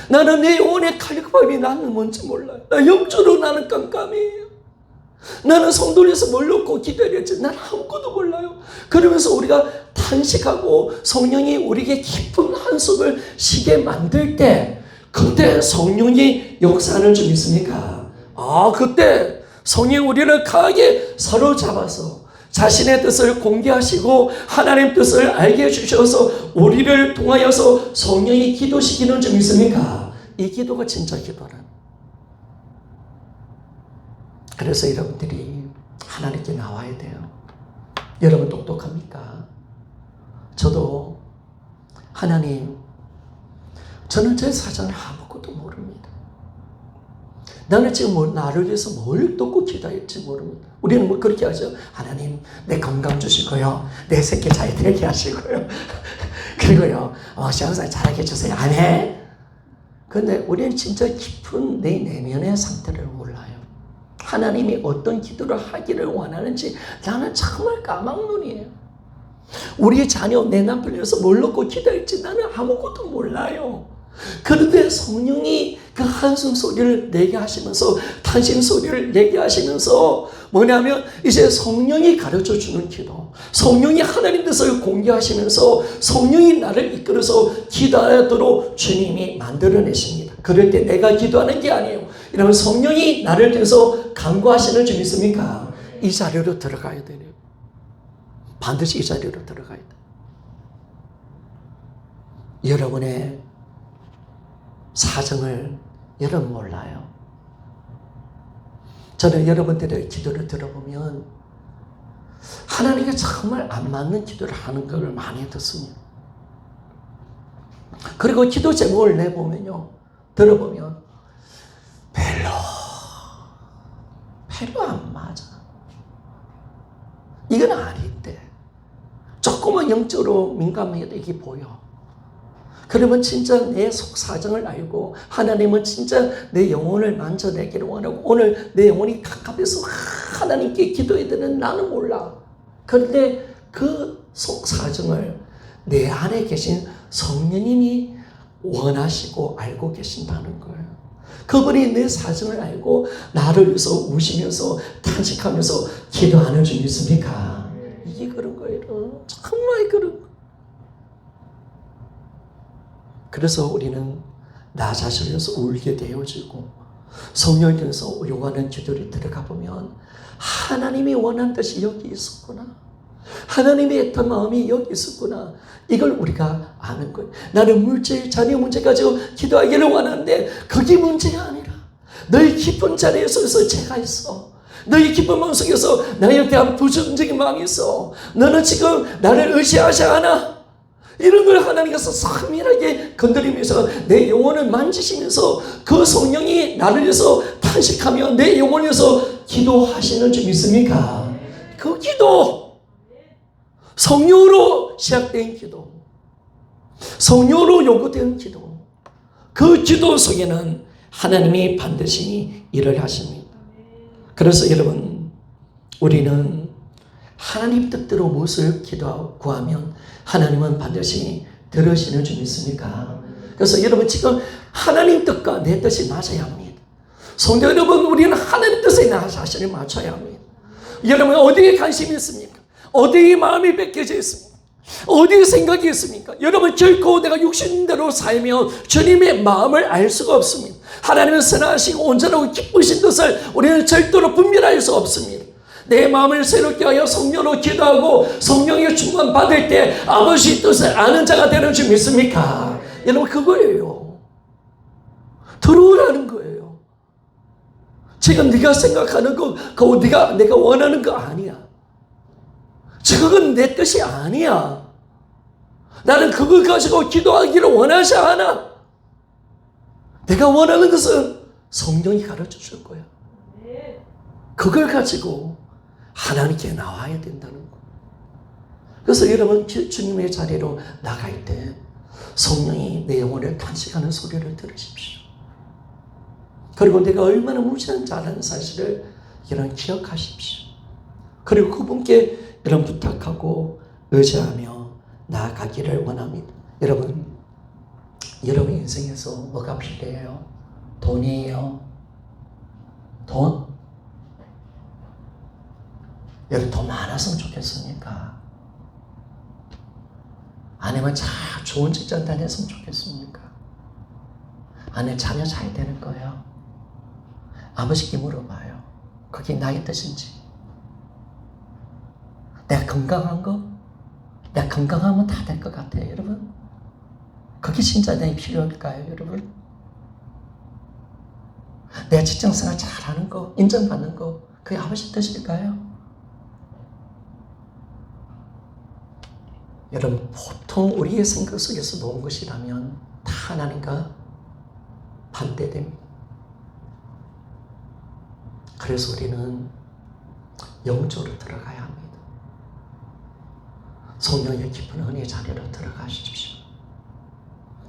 나는 내 영혼의 칼국밥이 나는 뭔지 몰라요. 나 영적으로 나는 깜깜해요. 나는 손 돌려서 뭘 놓고 기다렸지 난 아무것도 몰라요. 그러면서 우리가 탄식하고 성령이 우리에게 깊은 한숨을 쉬게 만들 때 그때 성령이 역사하는 줄 믿습니까? 그때 성령이 우리를 강하게 사로잡아서 자신의 뜻을 공개하시고 하나님 뜻을 알게 해주셔서 우리를 통하여서 성령이 기도시키는 줄 믿습니까? 이 기도가 진짜 기도란. 그래서 여러분들이 하나님께 나와야 돼요. 여러분 똑똑합니까? 저도 하나님, 저는 제 사정을 아무것도 모릅니다. 나는 지금 나를 위해서 뭘 놓고 기도할지 모릅니다. 우리는 뭐 그렇게 하죠. 하나님, 내 건강 주시고요. 내 새끼 잘 되게 하시고요. 그리고요, 시험생 잘하게 해주세요. 안 해? 근데 우리는 진짜 깊은 내 내면의 상태를 몰라요. 하나님이 어떤 기도를 하기를 원하는지 나는 정말 까막눈이에요. 우리 자녀, 내 남편을 위해서 뭘 놓고 기도할지 나는 아무것도 몰라요. 그런데 성령이 그 한숨 소리를 내게 하시면서 탄식 소리를 내게 하시면서 뭐냐면 이제 성령이 가르쳐 주는 기도, 성령이 하나님 뜻을 공개하시면서 성령이 나를 이끌어서 기도하도록 주님이 만들어내십니다. 그럴 때 내가 기도하는 게 아니에요. 이러면 성령이 나를 통해서 간구하시는 줄 믿습니까? 이 자리로 들어가야 돼요. 반드시 이 자리로 들어가야 돼요. 여러분의 사정을 여러분 몰라요. 저는 여러분들의 기도를 들어보면 하나님께 정말 안 맞는 기도를 하는 걸 많이 듣습니다. 그리고 기도 제목을 내보면요, 들어보면 별로 안 맞아. 이건 아닌데 조금은 영적으로 민감해도 이게 보여. 그러면 진짜 내 속사정을 알고 하나님은 진짜 내 영혼을 만져내기를 원하고 오늘 내 영혼이 갑갑해서 하나님께 기도해야 되는 나는 몰라. 그런데 그 속사정을 내 안에 계신 성령님이 원하시고 알고 계신다는 거예요. 그분이 내 사정을 알고 나를 위해서 우시면서 탄식하면서 기도하는 줄 믿습니까? 이게 그런 거예요. 정말 그런 거예요. 그래서 우리는 나 자신을 위해서 울게 되어지고 성령을 통해서 요구하는 기도를 들어가 보면 하나님이 원하는 뜻이 여기 있었구나. 하나님의 애탄 마음이 여기 있었구나. 이걸 우리가 아는 거예요. 나는 물질, 자녀 문제 가지고 기도하기를 원하는데 그게 문제가 아니라 너희 깊은 자리에 서서 제가 있어. 너희 깊은 마음속에서 나에 대한 부정적인 마음이 있어. 너는 지금 나를 의지하지 않아. 이런 걸 하나님께서 섬밀하게 건드리면서 내 영혼을 만지시면서 그 성령이 나를 위해서 탄식하며 내 영혼을 위해서 기도하시는 줄 믿습니까? 그 기도, 성령으로 시작된 기도, 성령으로 요구된 기도, 그 기도 속에는 하나님이 반드시 일을 하십니다. 그래서 여러분, 우리는 하나님 뜻대로 무엇을 기도하고 구하면 하나님은 반드시 들으시는 줄 믿습니까? 그래서 여러분 지금 하나님 뜻과 내 뜻이 맞아야 합니다. 성도 여러분, 우리는 하나님 뜻에 나 자신을 맞춰야 합니다. 여러분 어디에 관심이 있습니까? 어디에 마음이 뺏겨져 있습니까? 어디에 생각이 있습니까? 여러분 결코 내가 육신대로 살면 주님의 마음을 알 수가 없습니다. 하나님은 선하시고 온전하고 기쁘신 뜻을 우리는 절대로 분별할 수 없습니다. 내 마음을 새롭게 하여 성령으로 기도하고 성령의 충만 받을 때 아버지 뜻을 아는 자가 되는 줄 믿습니까? 여러분 그거예요. 들어오라는 거예요. 지금 네가 생각하는 거 그거 내가 원하는 거 아니야. 그건 내 뜻이 아니야. 나는 그걸 가지고 기도하기를 원하지 않아. 내가 원하는 것은 성령이 가르쳐 줄 거야. 그걸 가지고 하나님께 나와야 된다는 거. 그래서 여러분 주님의 자리로 나갈 때 성령이 내 영혼을 탄식하는 소리를 들으십시오. 그리고 내가 얼마나 무지한 자라는 사실을 여러분 기억하십시오. 그리고 그분께 여러분 부탁하고 의지하며 나아가기를 원합니다. 여러분 인생에서 뭐가 필요해요? 돈이에요? 돈? 여러분 돈 많았으면 좋겠습니까? 아니면 참 좋은 직장 다녔으면 좋겠습니까? 아니면 자녀 잘 되는 거예요? 아버지께 물어봐요. 그게 나의 뜻인지. 내가 건강한 거? 내가 건강하면 다 될 것 같아요, 여러분? 그게 진짜 내 필요할까요, 여러분? 내 직장생활 잘하는 거, 인정받는 거, 그게 아버지 뜻일까요? 여러분, 보통 우리의 생각 속에서 놓은 것이라면 다 하나님과 반대됩니다. 그래서 우리는 영적으로 들어가야 합니다. 성령의 깊은 은혜의 자리로 들어가십시오.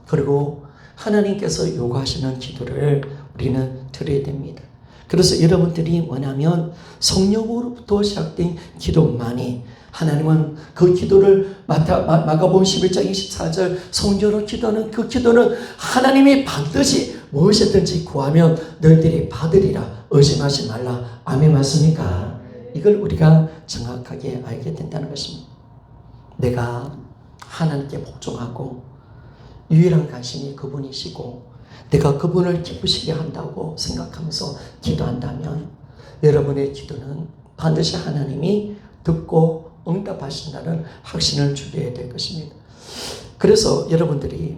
그리고 하나님께서 요구하시는 기도를 우리는 드려야 됩니다. 그래서 여러분들이 뭐냐면 성령으로부터 시작된 기도만이 하나님은 그 기도를 마가복음 11장 24절 성령으로 기도하는 그 기도는 하나님이 반드시 무엇이든지 구하면 너희들이 받으리라. 의심하지 말라. 아멘 맞습니까? 이걸 우리가 정확하게 알게 된다는 것입니다. 내가 하나님께 복종하고 유일한 관심이 그분이시고 내가 그분을 기쁘시게 한다고 생각하면서 기도한다면 여러분의 기도는 반드시 하나님이 듣고 응답하신다는 확신을 주게 될 것입니다. 그래서 여러분들이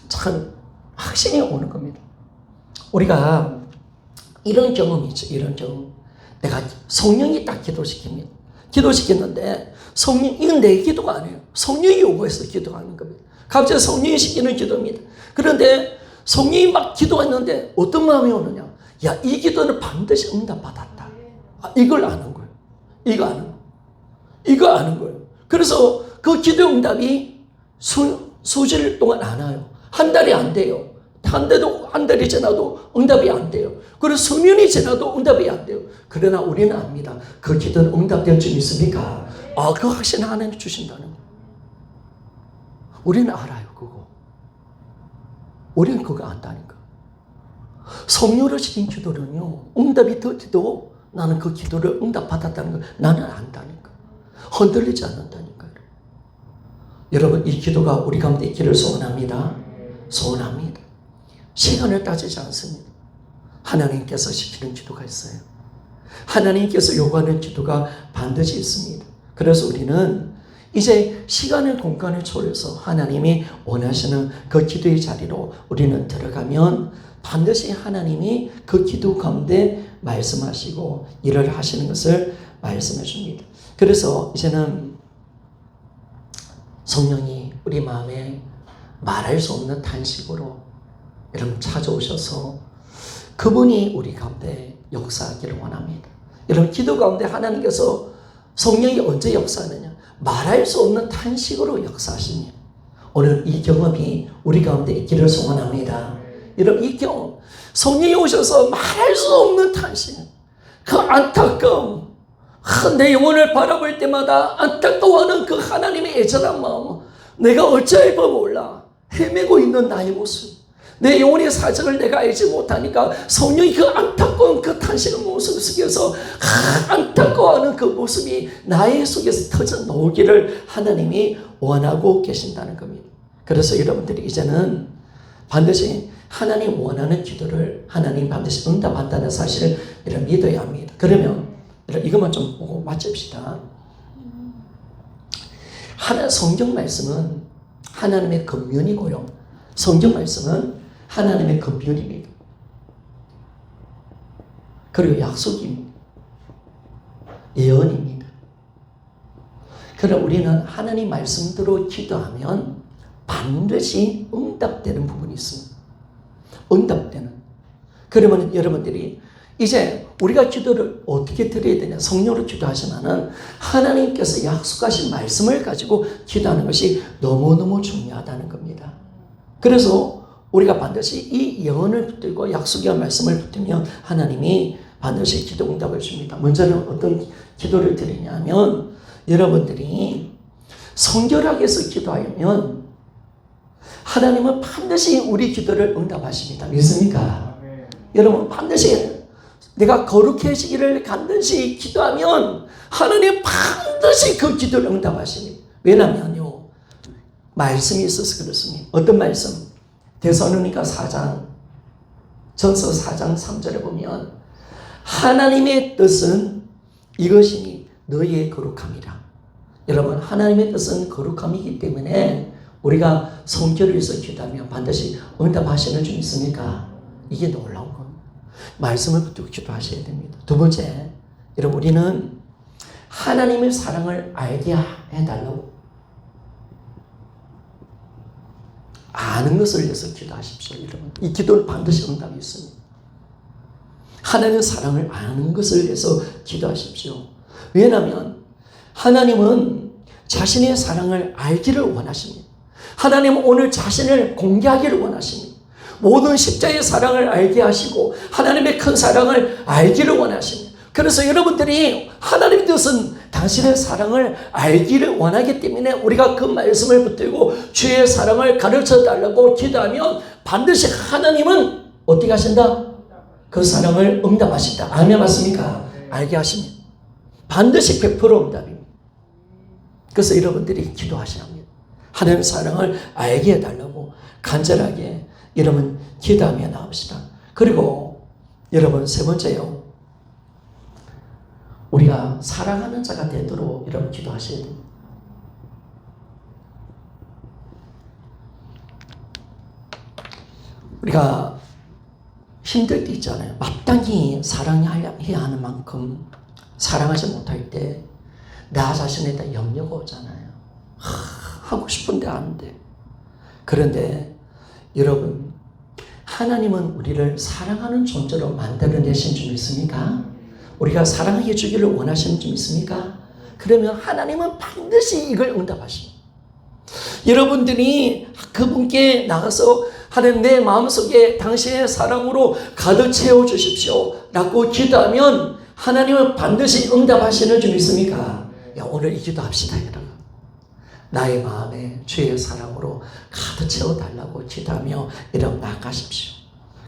참 확신이 오는 겁니다. 우리가 이런 경험이 있죠. 이런 경험. 내가 성령이 딱 기도시킵니다. 기도시켰는데 성령, 이건 내 기도가 아니에요. 성령이 요구해서 기도하는 겁니다. 갑자기 성령이 시키는 기도입니다. 그런데 성령이 막 기도했는데 어떤 마음이 오느냐? 야, 이 기도는 반드시 응답받았다. 이걸 아는 거예요. 이거 아는 거예요. 그래서 그 기도 응답이 수질 동안 안 와요. 한 달이 안 돼요. 한 달이 지나도 응답이 안 돼요. 그리고 수년이 지나도 응답이 안 돼요. 그러나 우리는 압니다. 그 기도는 응답될 줄 믿습니까? 그 확신 하나님 주신다는 거. 우리는 알아요, 그거. 우리는 그거 안다니까. 성령으로 지킨 기도는요, 응답이 더디도 나는 그 기도를 응답받았다는 걸 나는 안다니까. 흔들리지 않는다니까요. 여러분, 이 기도가 우리 가운데 있기를 소원합니다. 소원합니다. 시간을 따지지 않습니다. 하나님께서 시키는 기도가 있어요. 하나님께서 요구하는 기도가 반드시 있습니다. 그래서 우리는 이제 시간을 공간을 초월해서 하나님이 원하시는 그 기도의 자리로 우리는 들어가면 반드시 하나님이 그 기도 가운데 말씀하시고 일을 하시는 것을 말씀해 줍니다. 그래서 이제는 성령이 우리 마음에 말할 수 없는 탄식으로 여러분 찾아오셔서 그분이 우리 가운데 역사하기를 원합니다. 여러분, 기도 가운데 하나님께서 성령이 언제 역사하느냐? 말할 수 없는 탄식으로 역사하십니다. 오늘 이 경험이 우리 가운데 있기를 소원합니다. 여러분, 이 경험, 성령이 오셔서 말할 수 없는 탄식, 그 안타까움, 내 영혼을 바라볼 때마다 안타까워하는 그 하나님의 애절한 마음, 내가 어찌할까 몰라 헤매고 있는 나의 모습, 내 영혼의 사정을 내가 알지 못하니까 성령이 그 안타까운 그 탄식의 모습 속에서 안타까워하는 그 모습이 나의 속에서 터져 나오기를 하나님이 원하고 계신다는 겁니다. 그래서 여러분들이 이제는 반드시 하나님 원하는 기도를 하나님 반드시 응답한다는 사실을 믿어야 합니다. 그러면 이것만 좀 보고 마칩시다. 성경 말씀은 하나님의 근면이고요. 성경 말씀은 하나님의 근면입니다. 그리고 약속입니다. 예언입니다. 그러나 우리는 하나님 말씀대로 기도하면 반드시 응답되는 부분이 있습니다. 응답되는. 그러면 여러분들이 이제 우리가 기도를 어떻게 드려야 되냐? 성령으로 기도하시면은 하나님께서 약속하신 말씀을 가지고 기도하는 것이 너무너무 중요하다는 겁니다. 그래서 우리가 반드시 이 예언을 붙들고 약속의 말씀을 붙들면 하나님이 반드시 기도 응답을 줍니다. 먼저는 어떤 기도를 드리냐면 여러분들이 성결하게 해서 기도하면 하나님은 반드시 우리 기도를 응답하십니다. 믿습니까? 여러분, 반드시 내가 거룩해지기를 간절히 기도하면 하나님 반드시 그 기도를 응답하십니다. 왜냐면요, 말씀이 있어서 그렇습니다. 어떤 말씀? 데살로니가 4장, 전서 4장 3절에 보면 하나님의 뜻은 이것이니 너희의 거룩함이라. 여러분, 하나님의 뜻은 거룩함이기 때문에 우리가 성결을 위해서 기도하면 반드시 응답하시는 줄 믿습니까? 이게 놀라운 겁니다. 말씀을 붙들고 기도하셔야 됩니다. 두 번째, 여러분, 우리는 하나님의 사랑을 알게 해달라고 아는 것을 위해서 기도하십시오. 여러분, 이 기도는 반드시 응답이 있습니다. 하나님의 사랑을 아는 것을 위해서 기도하십시오. 왜냐하면 하나님은 자신의 사랑을 알기를 원하십니다. 하나님은 오늘 자신을 공개하기를 원하십니다. 모든 십자의 사랑을 알게 하시고 하나님의 큰 사랑을 알기를 원하십니다. 그래서 여러분들이 하나님의 뜻은 당신의 사랑을 알기를 원하기 때문에 우리가 그 말씀을 붙들고 주의 사랑을 가르쳐 달라고 기도하면 반드시 하나님은 어떻게 하신다? 그 사랑을 응답하신다. 아멘, 맞습니까? 알게 하십니다. 반드시 100% 응답입니다. 그래서 여러분들이 기도하셔야 합니다. 하나님의 사랑을 알게 해달라고 간절하게 여러분 기도하며 나옵시다. 그리고 여러분, 세 번째요, 우리가 사랑하는 자가 되도록 여러분 기도하셔야 됩니다. 우리가 힘들 때 있잖아요. 마땅히 사랑해야 하는 만큼 사랑하지 못할 때 나 자신에 대한 염려가 오잖아요. 하고 싶은데 안 돼. 그런데 여러분, 하나님은 우리를 사랑하는 존재로 만들어내신 줄 믿습니까? 우리가 사랑해 주기를 원하시는 줄 믿습니까? 그러면 하나님은 반드시 이걸 응답하십니다. 여러분들이 그분께 나가서 하나님 내 마음속에 당신의 사랑으로 가득 채워주십시오 라고 기도하면 하나님은 반드시 응답하시는 줄 믿습니까? 야, 오늘 이 기도합시다 여러분. 나의 마음에 주의 사랑으로 가득 채워달라고 기도하며 여러분 나아가십시오.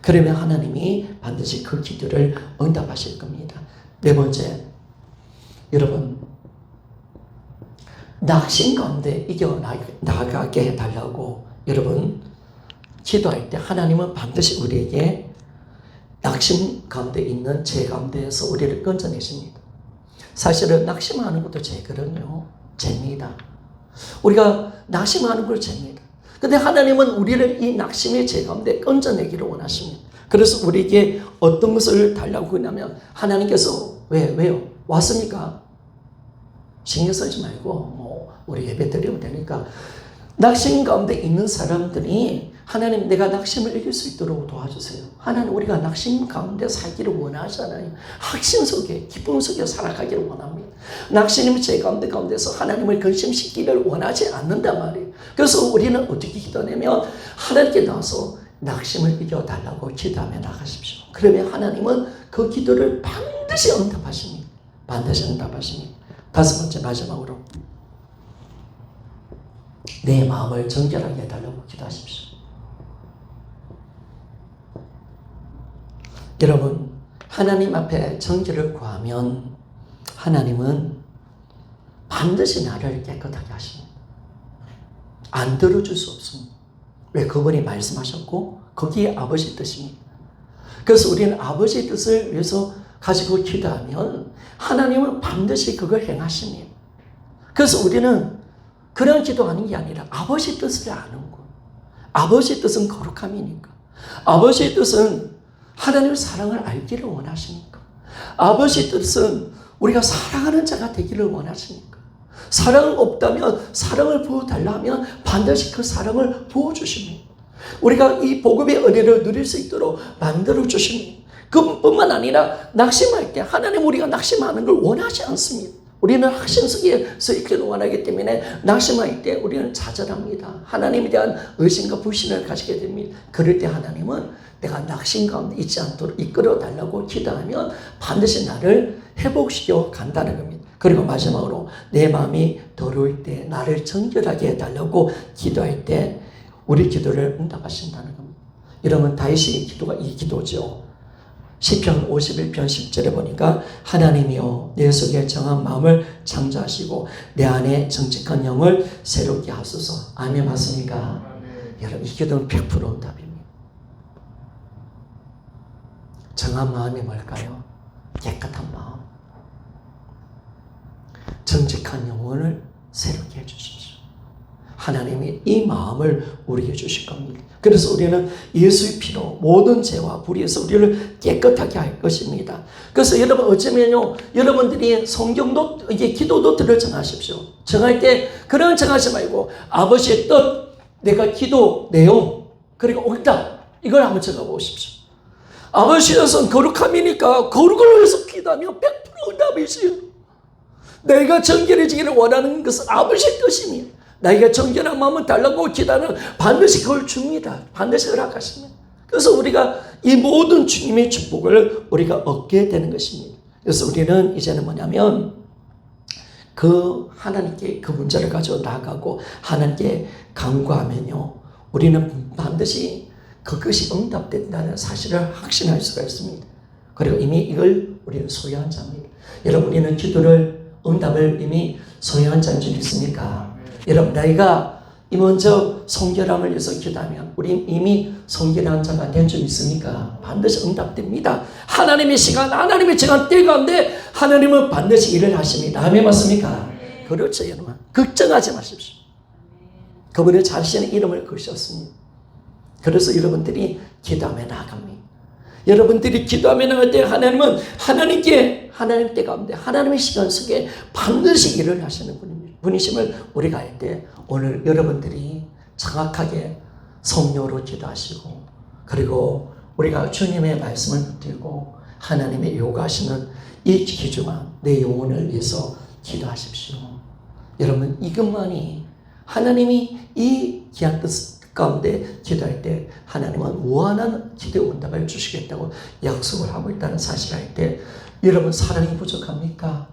그러면 하나님이 반드시 그 기도를 응답하실 겁니다. 네 번째, 여러분 낙심 가운데 이겨나가게 해달라고 여러분 기도할 때 하나님은 반드시 우리에게 낙심 가운데 있는 죄 가운데에서 우리를 건져내십니다. 사실은 낙심하는 것도 죄거든요. 죄입니다. 우리가 낙심하는 걸 죄입니다. 근데 하나님은 우리를 이 낙심의 죄 가운데 건져내기를 원하십니다. 그래서 우리에게 어떤 것을 달라고 하냐면 하나님께서 왜요? 왔습니까? 신경 쓰지 말고 우리 예배 드리면 되니까 낙심 가운데 있는 사람들이 하나님 내가 낙심을 이길 수 있도록 도와주세요. 하나님 우리가 낙심 가운데 살기를 원하잖아요. 확신 속에 기쁨 속에 살아가기를 원합니다. 낙심의 죄 가운데서 하나님을 근심시키기를 원하지 않는단 말이에요. 그래서 우리는 어떻게 기도하냐면 하나님께 나와서 낙심을 이겨달라고 기도하며 나가십시오. 그러면 하나님은 그 기도를 반드시 응답하십니다. 반드시 응답하십니다. 다섯 번째 마지막으로 내 마음을 정결하게 해달라고 기도하십시오. 여러분 하나님 앞에 정결을 구하면 하나님은 반드시 나를 깨끗하게 하십니다. 안 들어줄 수 없습니다. 왜? 그분이 말씀하셨고 거기에 아버지 뜻입니다. 그래서 우리는 아버지의 뜻을 위해서 가지고 기도하면 하나님은 반드시 그걸 행하십니다. 그래서 우리는 그런 기도하는 게 아니라 아버지 뜻을 아는 것. 아버지 뜻은 거룩함이니까. 아버지의 뜻은 하나님의 사랑을 알기를 원하시니까. 아버지 뜻은 우리가 사랑하는 자가 되기를 원하시니까. 사랑이 없다면 사랑을 부어달라 하면 반드시 그 사랑을 부어주십니다. 우리가 이 복음의 은혜를 누릴 수 있도록 만들어주십니다. 그뿐만 아니라 낙심할 때 하나님 우리가 낙심하는 걸 원하지 않습니다. 우리는 확신 속에서 있기를 원하기 때문에 낙심할 때 우리는 좌절합니다. 하나님에 대한 의심과 불신을 가지게 됩니다. 그럴 때 하나님은 내가 낙심 가운데 있지 않도록 이끌어달라고 기도하면 반드시 나를 회복시켜 간다는 겁니다. 그리고 마지막으로 내 마음이 더러울 때 나를 정결하게 해달라고 기도할 때 우리 기도를 응답하신다는 겁니다. 여러분 다윗의 기도가 이 기도죠. 시편 51편 10절에 보니까 하나님이여 내 속에 정한 마음을 창조하시고 내 안에 정직한 영을 새롭게 하소서. 아멘 맞습니까? 여러분 이 기도는 100% 응답입니다. 정한 마음이 뭘까요? 깨끗한 마음. 정직한 영혼을 새롭게 해주십시오. 하나님이 이 마음을 우리에게 주실 겁니다. 그래서 우리는 예수의 피로 모든 죄와 불의에서 우리를 깨끗하게 할 것입니다. 그래서 여러분 어쩌면요, 여러분들이 성경도 이게 기도도들을 정하십시오. 정할 때 그런 정하지 말고 아버지의 뜻, 내가 기도 내용 그리고 응답 이걸 한번 적어보십시오. 아버지의 뜻은 거룩함이니까 거룩을 위해서 기도하면 100% 응답이지요. 내가 정결해지기를 원하는 것은 아버지의 뜻입니다. 나에게 정결한 마음을 달라고 기도하는 반드시 그걸 줍니다. 반드시 허락하십니다. 그래서 우리가 이 모든 주님의 축복을 우리가 얻게 되는 것입니다. 그래서 우리는 이제는 뭐냐면 그 하나님께 그 문제를 가지고 나아가고 하나님께 간구하면요 우리는 반드시 그것이 응답된다는 사실을 확신할 수가 있습니다. 그리고 이미 이걸 우리는 소유한 자입니다. 여러분 우리는 기도를 응답을 이미 소유한 자인 줄 믿습니까? 여러분 나이가 먼저 성결함을 위해서 기도하면 우리 이미 성결한 자가 된 줄 믿습니까? 반드시 응답됩니다. 하나님의 시간, 하나님의 정한 때 가운데 하나님은 반드시 일을 하십니다. 아멘 맞습니까? 그렇죠 여러분. 걱정하지 마십시오. 그분의 자신의 이름을 거셨습니다. 그래서 여러분들이 기도하며 나아갑니다. 여러분들이 기도하며 나갈 때 하나님은 하나님 때 가운데 하나님의 시간 속에 반드시 일을 하시는 분이심을 우리가 알 때 오늘 여러분들이 정확하게 성령으로 기도하시고 그리고 우리가 주님의 말씀을 붙들고 하나님의 요구하시는 이 귀중한 내 영혼을 위해서 기도하십시오. 여러분 이것만이 하나님이 이 귀한 뜻 가운데 기도할 때 하나님은 무한한 기도 응답을 주시겠다고 약속을 하고 있다는 사실을 알 때 여러분 사랑이 부족합니까?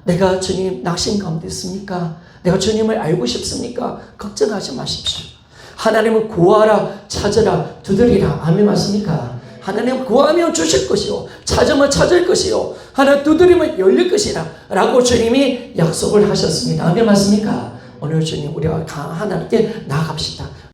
내가 주님 낙심 가운데 있습니까? 내가 주님을 알고 싶습니까? 걱정하지 마십시오. 하나님은 구하라, 찾으라, 두드리라. 아멘 맞습니까? 하나님은 구하면 주실 것이요, 찾으면 찾을 것이요, 하나 두드리면 열릴 것이라 라고 주님이 약속을 하셨습니다. 아멘 맞습니까? 오늘 주님 우리가 하나님께 나아갑시다.